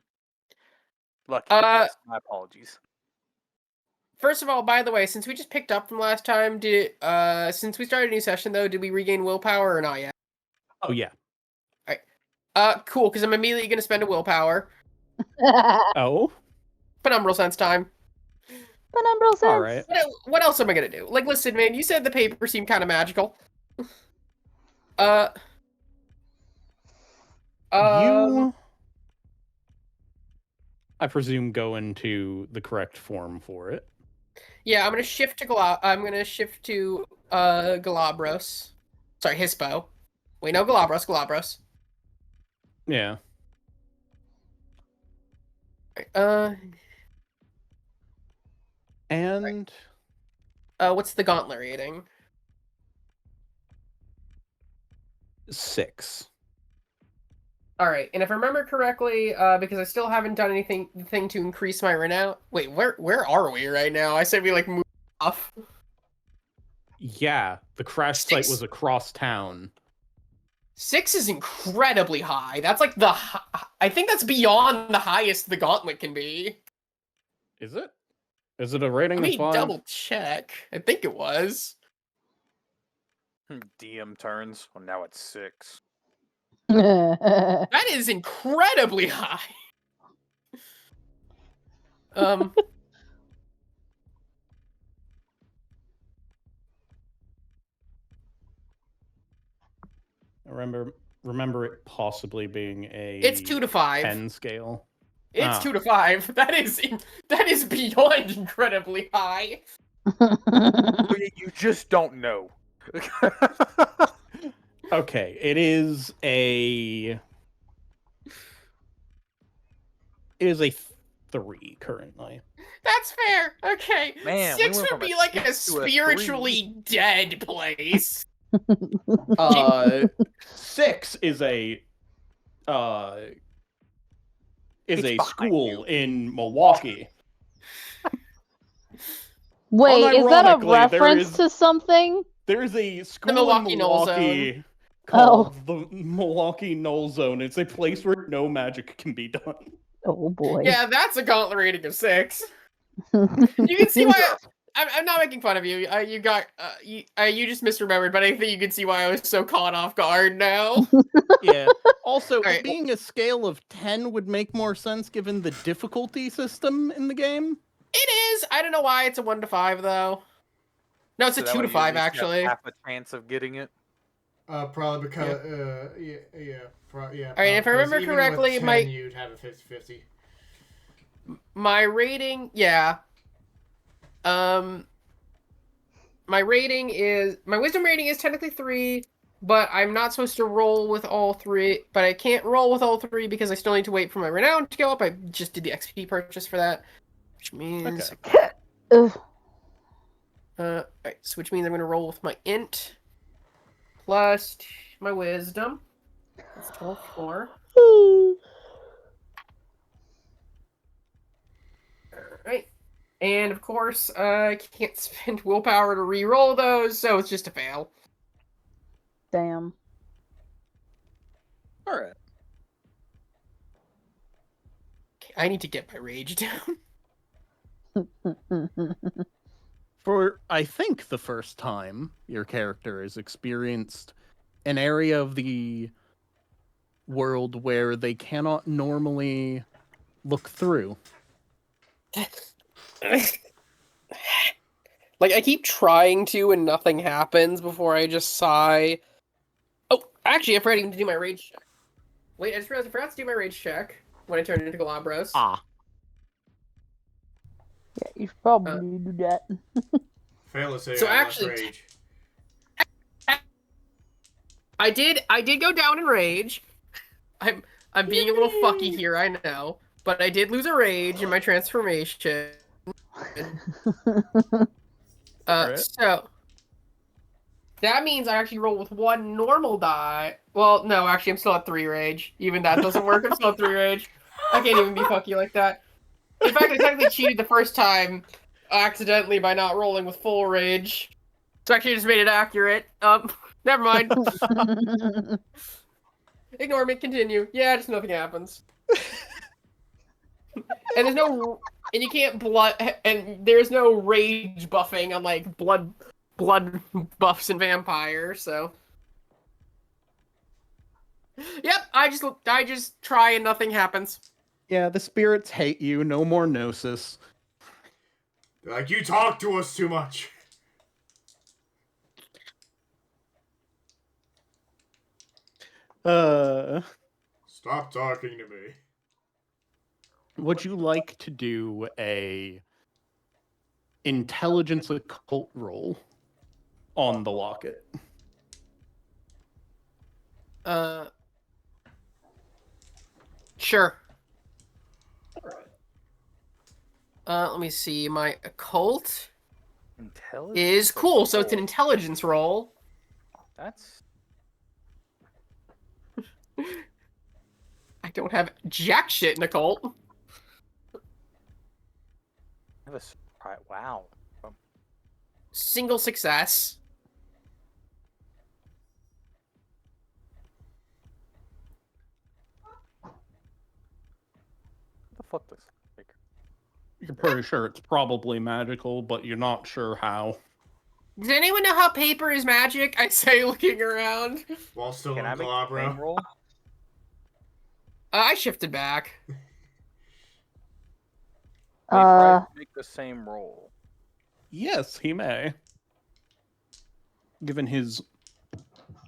Lucky. Uh, Yes, my apologies. First of all, by the way, since we just picked up from last time, since we started a new session though, did we regain willpower or not yet? Oh yeah. Cool, because I'm immediately gonna spend a willpower. Oh, Penumbral sense time. Penumbral sense. all right. What else am I gonna do? Like, listen, man, you said the paper seemed kind of magical. You, I presume, go into the correct form for it. Yeah, I'm gonna shift to Galabros. Sorry, Hispo. Wait, no, Galabros. Yeah. And What's the gauntlet rating? 6. All right, and if I remember correctly, because I still haven't done anything to increase my renown. Wait, where are we right now? I said we like move off. Yeah, the crash site 6. was across town. 6 is incredibly high. That's like I think that's beyond the highest the gauntlet can be. Is it? Is it a rating Let of me 5? double check. I think it was. DM turns. Well, now it's 6. That is incredibly high. Remember it possibly being a It's 2 to 5. 10 scale. It's 2 to 5. That is beyond incredibly high. You just don't know. Okay, it is a 3 currently. That's fair. Okay. Man, we 6 went would from be a like a 6 to a 3. spiritually dead place. 6 is a It's behind school you. in Milwaukee. Wait, is that a Unironically, there reference is- to something? There is a school Milwaukee in Knoll Milwaukee Oh. called the Milwaukee Knoll Zone. It's a place where no magic can be done. Oh boy. Yeah, that's a gauntlet rating of 6. You can see why I'm not making fun of you. You just misremembered, but I think you can see why I was so caught off guard now. Yeah. Also, Alright. it being a scale of 10 would make more sense given the difficulty system in the game. It is. I don't know why it's a 1 to 5 though. No, it's So a that 2 way to you 5 at least have actually. half a chance of getting it. Probably because yeah. All right, if I remember even correctly, with 10, my you'd have a 50-50. my rating, yeah. My wisdom rating is technically 3, but I'm not supposed to roll with all 3. But I can't roll with all 3 because I still need to wait for my renown to go up. I just did the XP purchase for that, which means Ugh. Alright, so which means I'm gonna roll with my int plus my wisdom. That's 4. Alright. And of course, I can't spend willpower to re-roll those, so it's just a fail. Damn. Alright. Okay, I need to get my rage down. For, I think, the first time your character has experienced an area of the world where they cannot normally look through. Like, I keep trying to and nothing happens before I just sigh. Oh, actually, I'm forgetting to do my rage check. Wait, I just realized I forgot to do my rage check when I turned into Galabros. Ah. Yeah, you should probably do that. Fail to say So I have actually- less rage. I did go down in rage. I'm being a little fucky here, I know. But I did lose a rage in my transformation. Alright. So that means I actually roll with one normal die. Well, no, actually, I'm still at 3 rage. Even that doesn't work. I'm still at 3 rage. I can't even be fucky like that. In fact, I technically cheated the first time accidentally by not rolling with full rage. So actually, I just made it accurate. Never mind. Ignore me. Continue. Yeah, just nothing happens. And you can't and there's no rage buffing on like blood buffs and vampires. So, yep, I just try and nothing happens. Yeah, the spirits hate you. No more gnosis. They're like, you talk to us too much. Stop talking to me. Would you like to do a intelligence occult roll on the locket? Sure. Let me see. My occult Intelligence is cool, so it's an occult. intelligence roll. That's I don't have jack shit in occult. I have a surprise. Wow. Single success. What the fuck this? You're pretty sure it's probably magical, but you're not sure how. Does anyone know how paper is magic? I say, looking around. While still Can in I make the same Galabro. roll? I shifted back. They try to make the same roll. Yes, he may. Given his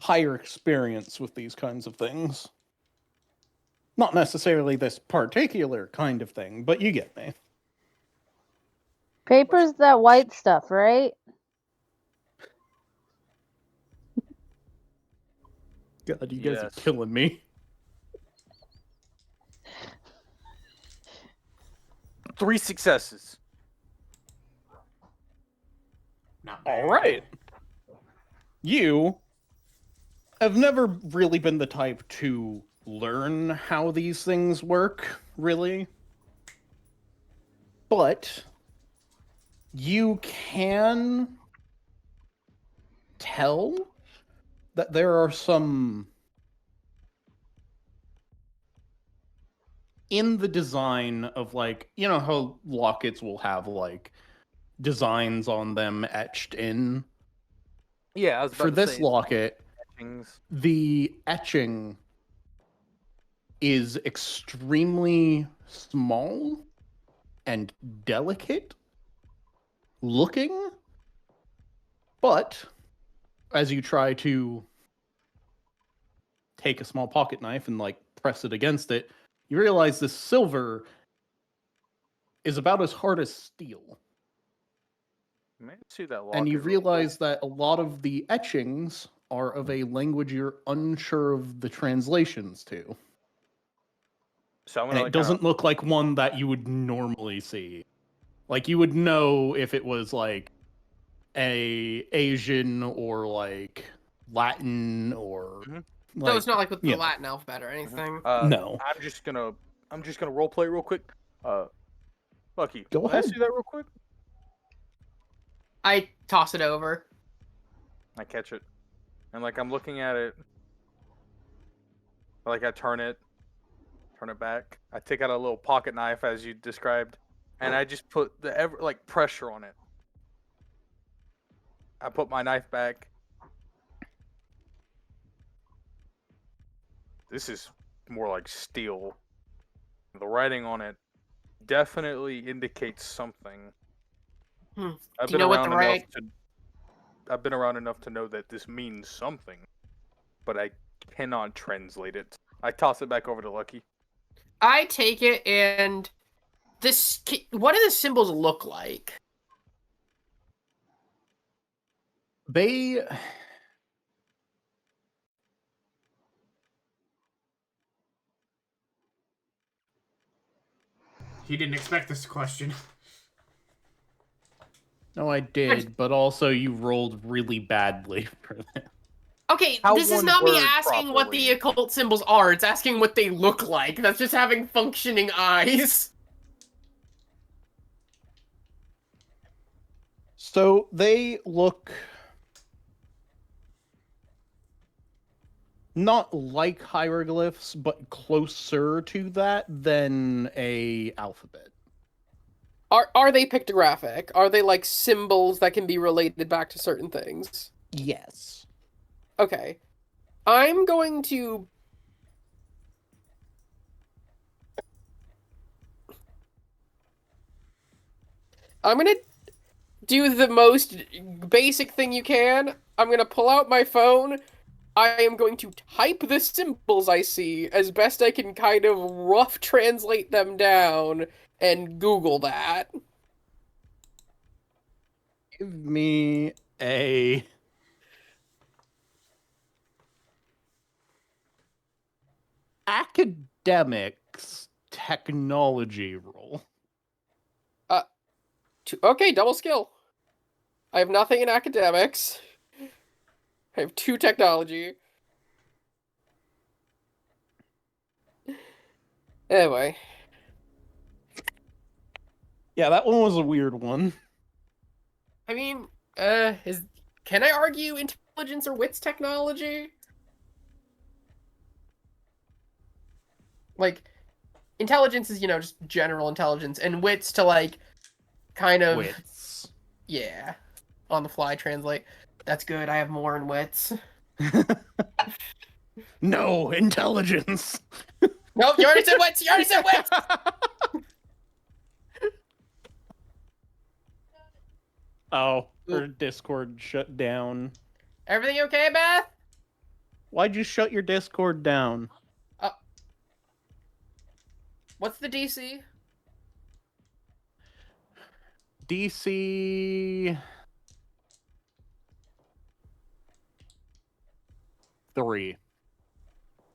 higher experience with these kinds of things. Not necessarily this particular kind of thing, but you get me. Paper's that white stuff, right? God, you guys Yes. are killing me. 3 successes. Not bad. All right. You have never really been the type to learn how these things work, really. But you can tell that there are some in the design of, like, you know how lockets will have like designs on them etched in. Yeah, I was about For to this say, locket, etchings. the etching is extremely small and delicate looking, but as you try to take a small pocket knife and like press it against it, you realize this silver is about as hard as steel. Let me see that locket. And you real realize that a lot of the etchings are of a language you're unsure of the translations to. quick. So I'm And gonna it like, doesn't look like one that you would normally see. Like, you would know if it was like a Asian or like Latin or Mhm. So it's not like with the you know. Latin alphabet or anything. No. I'm just gonna role play real quick. Lucky, Go can I ahead. see that real quick? I toss it over. I catch it, and like I'm looking at it. Like I turn it back. I take out a little pocket knife as you described, and I just put the pressure on it. I put my knife back. This is more like steel. The writing on it definitely indicates something. Hmm. I've Do you been know what around the enough right? to. I've been around enough to know that this means something, but I cannot translate it. I toss it back over to Lucky. I take it, and this. What do the symbols look like? They He didn't expect this question. No, I did, but also you rolled really badly for that. Okay, How this is one not me word asking what the properly. occult symbols are. It's asking what they look like. That's just having functioning eyes. So they look not like hieroglyphs, but closer to that than a alphabet. Are they pictographic? Are they like symbols that can be related back to certain things? Yes. Okay. I'm going to do the most basic thing you can. I'm gonna pull out my phone. I am going to type the symbols I see as best I can kind of rough translate them down and Google that. Give me a academics technology roll. Okay, double skill. I have nothing in academics. I have 2 technology. Anyway. Yeah, that one was a weird one. I mean, can I argue intelligence or wits technology? Like, intelligence is, just general intelligence, and wits to, like, kind of, Wits. yeah, on the fly translate. That's good, I have more in wits. No, intelligence. No, you already said wits! You already said wits! Oh, her Discord shut down. Everything okay, Beth? Why'd you shut your Discord down? What's the DC? DC 3.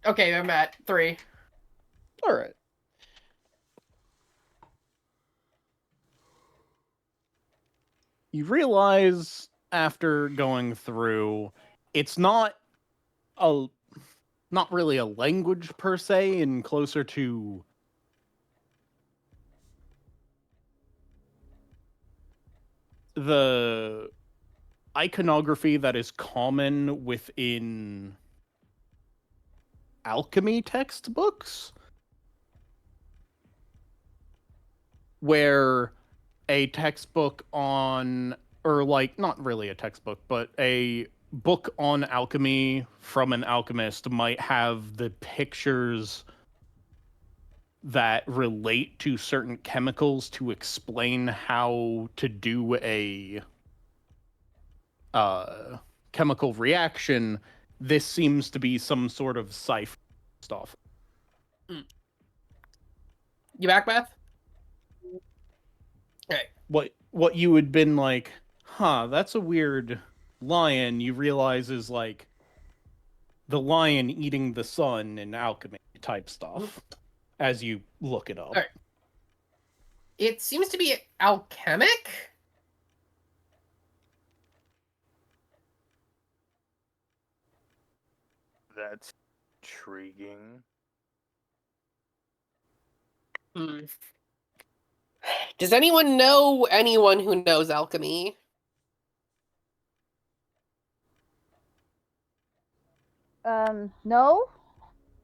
Okay, I'm at 3. All right. You realize after going through, it's not really a language per se, and closer to the iconography that is common within alchemy textbooks, where a textbook on, or like, not really a textbook, but a book on alchemy from an alchemist might have the pictures that relate to certain chemicals to explain how to do a chemical reaction. This seems to be some sort of sci-fi stuff. You back, Beth? Okay. What you had been like, that's a weird lion, you realize is like the lion eating the sun in alchemy type stuff as you look it up. All right. It seems to be alchemic. That's intriguing. Does anyone know anyone who knows alchemy? No.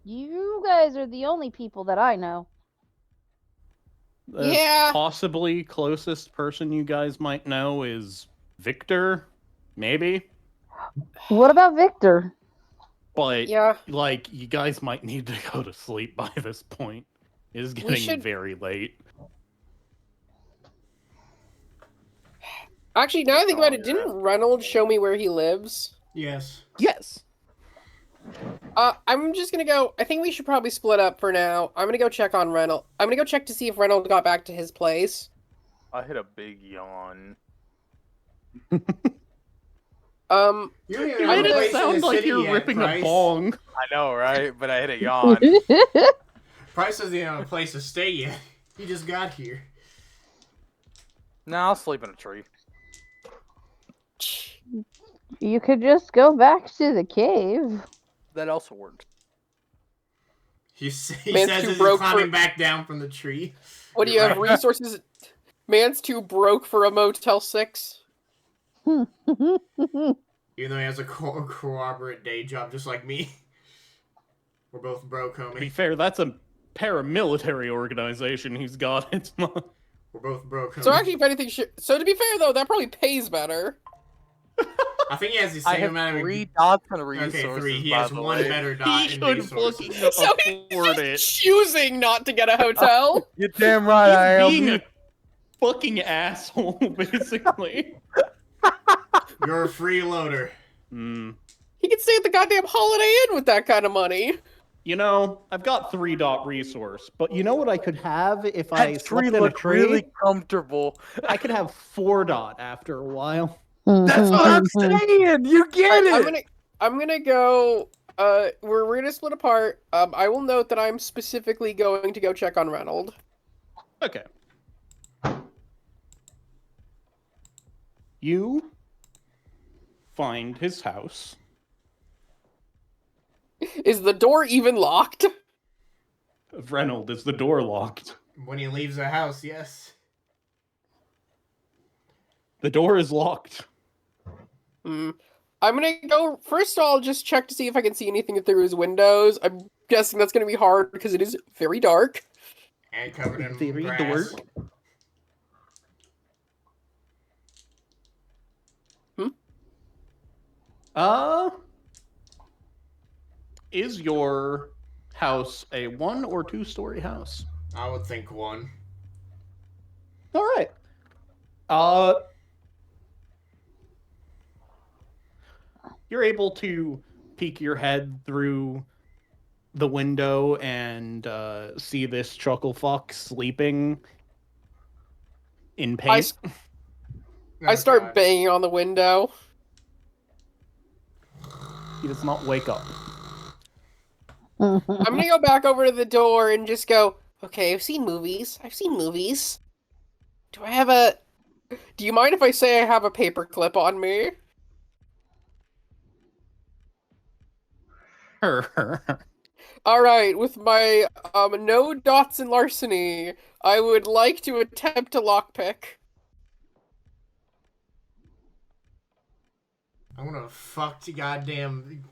You guys are the only people that I know. The Yeah. possibly closest person you guys might know is Victor, maybe. What about Victor? But Yeah. like, you guys might need to go to sleep by this point. It is getting should- very late. Actually, now I think about it, didn't Reynolds show me where he lives? Yes. Yes. I'm just gonna go. I think we should probably split up for now. I'm gonna go check on Reynolds. I'm gonna go check to see if Reynolds got back to his place. I hit a big yawn. You don't even You have made a place it in sound the like city you're yet, ripping Price. a bong. I know, right? But I hit a yawn. Price doesn't even have a place to stay yet. He just got here. Nah, I'll sleep in a tree. You could just go back to the cave. That also works. He Man's says too as he's broke climbing for- back down from the tree. What do you You're have right. resources? Man's too broke for a Motel 6. Even though he has a corporate day job just like me. We're both broke, To be homie. fair, that's a paramilitary organization he's got. It's not. We're both broke, homie. So actually, if anything, so to be fair though, that probably pays better. I think he has the I same have amount of... 3 dots and resources. Okay, 3. He by has the 1 way. better dot He in could resources. fucking So afford it. he's choosing not to get a hotel. You're damn right I am. He's being a fucking asshole, basically. You're a freeloader. Hmm. He could stay at the goddamn Holiday Inn with that kind of money. You know, I've got 3 dot resource, but you know what I could have if I That slept tree in a looked tree? really comfortable. I could have 4 dot after a while. That's what I'm saying. You get it. I'm gonna go. We're gonna split apart. I will note that I'm specifically going to go check on Reynolds. Okay. You find his house. Is the door even locked? Reynolds, is the door locked? When he leaves the house, yes. The door is locked. Hmm. I'm gonna go. First of all, just check to see if I can see anything through his windows. I'm guessing that's gonna be hard because it is very dark. And covered in Very grass. dark. Is your house a 1 or 2 story house? I would think 1. All right. You're able to peek your head through the window and see this chuckle fuck sleeping in paint. I start God. banging on the window. He does not wake up. I'm gonna go back over to the door and just go, okay, I've seen movies. I've seen movies. Do I have a... Do you mind if I say I have a paperclip on me? Alright, with my no dots in larceny, I would like to attempt a lockpick. I'm gonna fuck the goddamn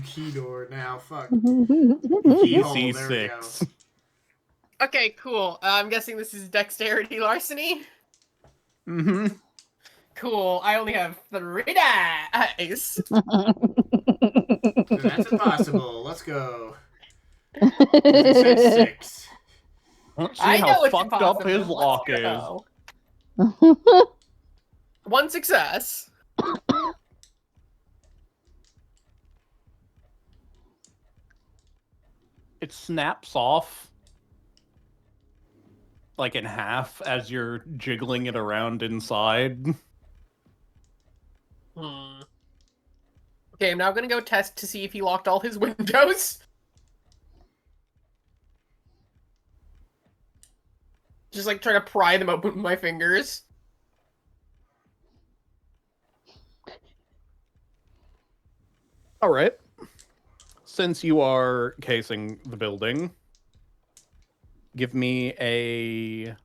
key door now. Fuck. Keyhole, there we go. C6. Okay, cool. I'm guessing this is dexterity larceny? Mm-hmm. Cool, I only have 3 dice. That's impossible. Let's go. It says 6. Let's see I know how it's fucked up his impossible. lock Let's is. go. 1 success. It snaps off like in half as you're jiggling it around inside. Okay, I'm now gonna go test to see if he locked all his windows. Just like trying to pry them open with my fingers. All right. Since you are casing the building, give me a...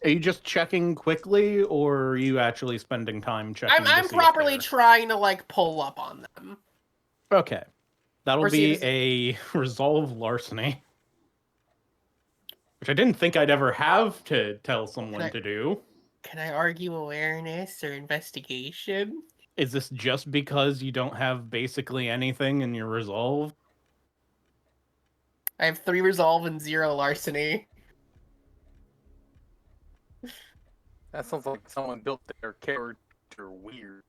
Are you just checking quickly, or are you actually spending time checking? to I'm see if properly they're- trying to like pull up on them. Okay. That'll Or see be if a resolve larceny. Which I didn't think I'd ever have to tell someone I- to do. Can I argue awareness or investigation? Is this just because you don't have basically anything in your resolve? I have 3 resolve and 0 larceny. That sounds like someone built their character weird.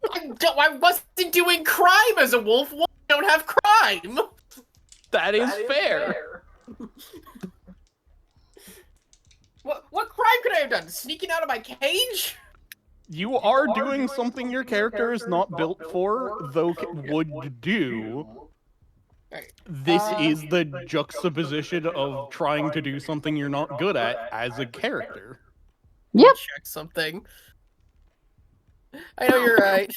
I wasn't doing crime as a wolf. Wolves don't have crime. That is fair. What crime could I have done? Sneaking out of my cage? You are doing something your character is not built for, though would do. Right. This is the juxtaposition of trying to do something you're not good at as a character. Yep. Check something. I know you're right.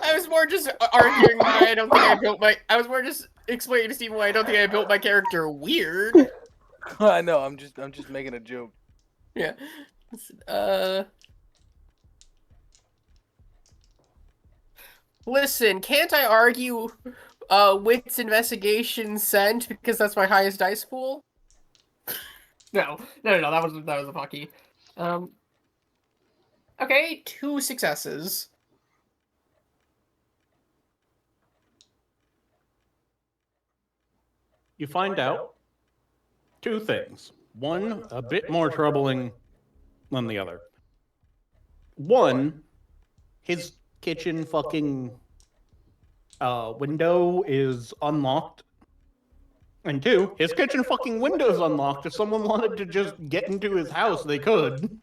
I was more just arguing why I don't think I built my. I was more just explaining to Steven why I don't think I built my character weird. I know. I'm just making a joke. Yeah. Listen, can't I argue wits investigation sent because that's my highest dice pool? No, that was a fucky. Okay, 2 successes. You find out 2 things. One, a bit more troubling than the other. One, his kitchen fucking window is unlocked. And 2, his kitchen fucking window is unlocked. If someone wanted to just get into his house, they could.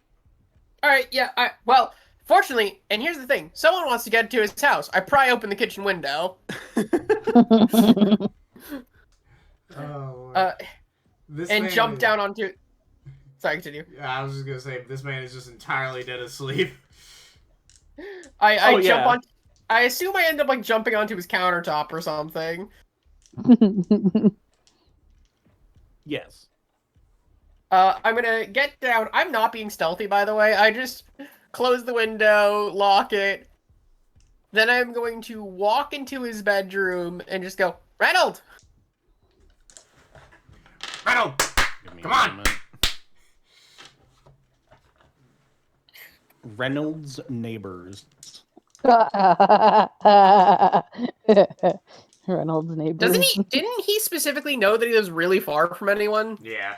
Alright, yeah, well, fortunately, and here's the thing, someone wants to get into his house. I pry open the kitchen window. Oh, And jump down onto... Sorry, continue. I was just gonna say, this man is just entirely dead asleep. I jump on... I assume I end up, like, jumping onto his countertop or something. Yes. I'm gonna get down. I'm not being stealthy, by the way. I just close the window, lock it. Then I'm going to walk into his bedroom and just go, Reynolds! Reynolds! Come on! Reynolds' neighbors. Reynolds' neighbors. Didn't he specifically know that he was really far from anyone? Yeah.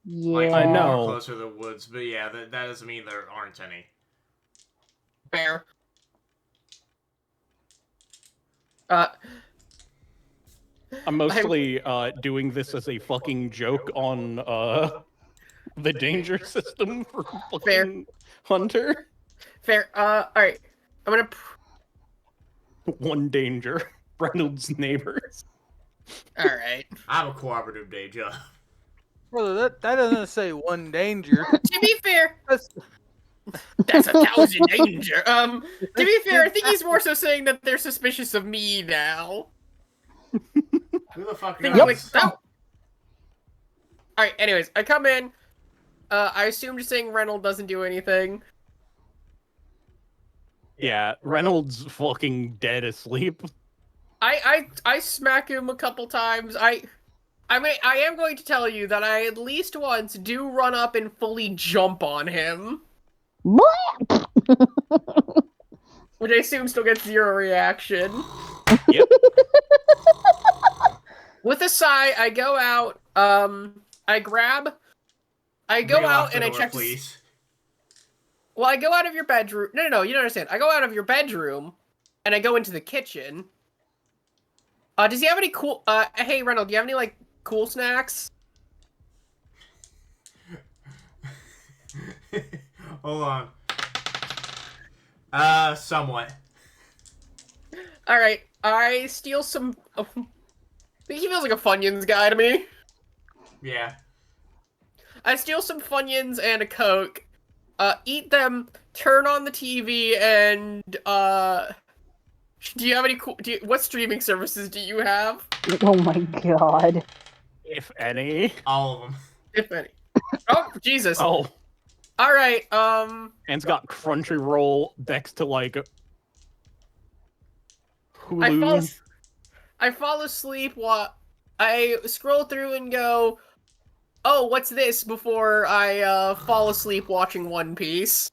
Yeah. Like, I know. more closer to the woods, but yeah, that doesn't mean there aren't any. Fair. I'm mostly doing this as a fucking joke on the danger system for fucking Hunter. Fair. Alright. I'm gonna... One danger. Reynolds' neighbors. Alright. I have a cooperative day job. Brother, that doesn't say one danger. To be fair, That's- that's 1,000 danger. To be fair, I think he's more so saying that they're suspicious of me now. Who the fuck Thinking knows? like, oh. Alright, anyways, I come in. I assume just saying Reynolds doesn't do anything. Yeah, Reynolds fucking dead asleep. I smack him a couple times. I mean, I am going to tell you that I at least once do run up and fully jump on him. Which I assume still gets 0 reaction. Yep. With a sigh, I go out, I go Bring him out off the and I door, check please. Well, I go out of your bedroom. No, you don't understand. I go out of your bedroom and I go into the kitchen. Does he have any cool hey Reynolds, do you have any like cool snacks? Hold on. Somewhat. Alright, I steal some... I think he feels like a Funyuns guy to me. Yeah. I steal some Funyuns and a Coke, eat them, turn on the TV, and, do you have any cool... what streaming services do you have? Oh my god. If any. All of them. If any. Oh, Jesus. Oh. Alright, And it's got Crunchyroll next to like Hulu. I fall asleep while I scroll through and go, oh, what's this, before I fall asleep watching One Piece.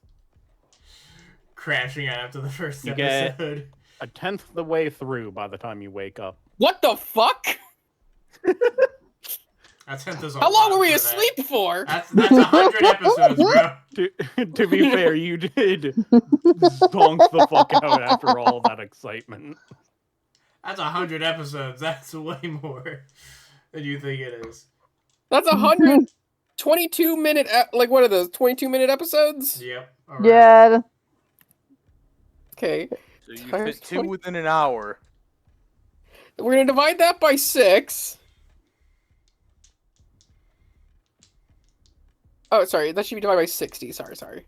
crashing out after the first You get- episode. A tenth of the way through by the time you wake up. What the fuck? That tenth is a How long lot were we for asleep for? That's 100 episodes, bro. To be fair, you did bonk the fuck out after all that excitement. That's 100 episodes. That's way more than you think it is. That's 122-minute, like, what are those, 22-minute episodes? Yep. All right. Yeah. Okay. So you Times fit 2 20. within an hour. We're gonna divide that by 6. Oh, sorry, that should be divided by 60. Sorry.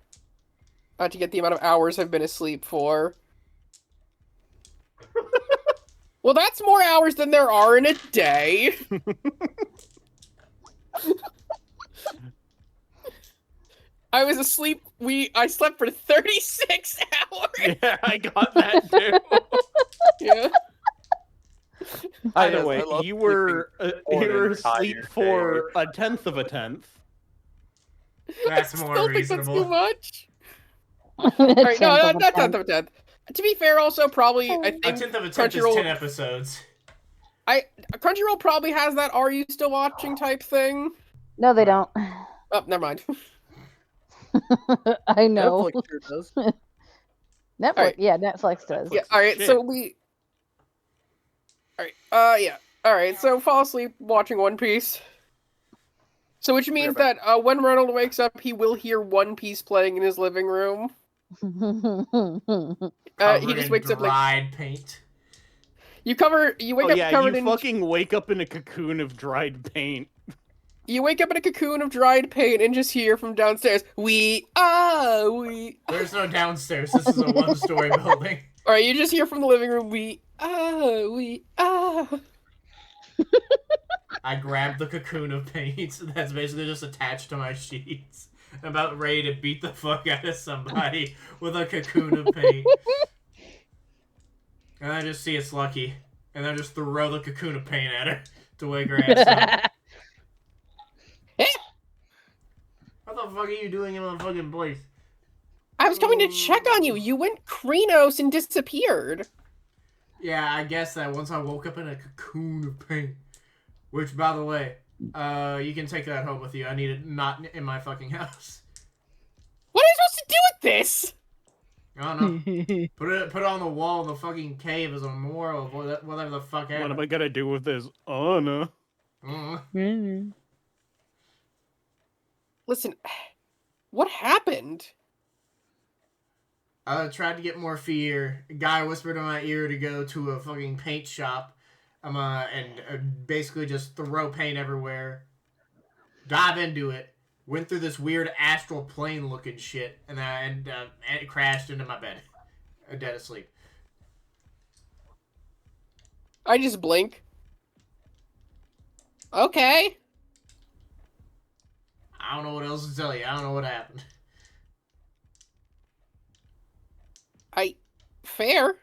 To get the amount of hours I've been asleep for. Well, that's more hours than there are in a day. I was asleep. I slept for 36 hours. Yeah, I got that too. Yeah. By the Yes, way, I love you were for an asleep entire for day. a tenth of a tenth. That's I more still think that's reasonable. too much. Alright, no, not tenth of a tenth. To be fair, also probably I A think tenth of a tenth is Crunchyroll- 10 episodes. Crunchyroll probably has that "Are you still watching?" type thing. No, they don't. Oh, never mind. I know. Netflix sure does. Netflix. Alright. Yeah, Netflix does. Yeah. is All right. shit. So we. All right. Yeah. All right. So fall asleep watching One Piece. So which means back. that when Ronald wakes up, he will hear One Piece playing in his living room. Covered He just in wakes up like dried paint. you wake Oh up yeah, covered you in. fucking wake up in a cocoon of dried paint. You wake up in a cocoon of dried paint and just hear from downstairs, we. There's no downstairs. This is a one-story building. All right, you just hear from the living room, we. I grabbed the cocoon of paint that's basically just attached to my sheets. I'm about ready to beat the fuck out of somebody with a cocoon of paint. And I just see it's Lucky. And I just throw the cocoon of paint at her to wake her ass up. What the fuck are you doing in my fucking place? I was coming to check on you. You went Krenos and disappeared. Yeah, I guess that once I woke up in a cocoon of paint. Which, by the way, you can take that home with you. I need it not in my fucking house. What are you supposed to do with this? I don't know. Put it on the wall in the fucking cave as a memorial of whatever the fuck What am happened. I gonna do with this? Oh no. Listen, what happened? I tried to get more fear. A guy whispered in my ear to go to a fucking paint shop, and basically just throw paint everywhere. Dive into it. Went through this weird astral plane looking shit, and it crashed into my bed, dead asleep. I just blink. Okay. I don't know what else to tell you. I don't know what happened. Fair.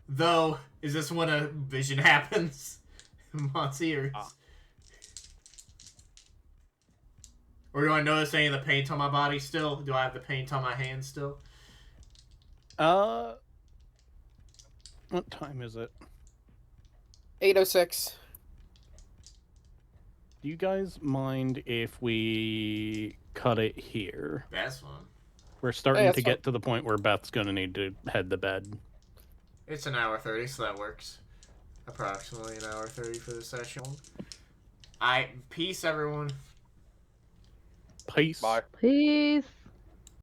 Though, is this when a vision happens? Monty, or do I notice any of the paint on my body still? Do I have the paint on my hands still? What time is it? 8:06. Do you guys mind if we cut it here? That's fun. We're starting that's to fine. get to the point where Beth's gonna need to head to bed. It's an hour 30, so that works. Approximately an hour 30 for the session. Peace, everyone. Peace. Bye. Peace.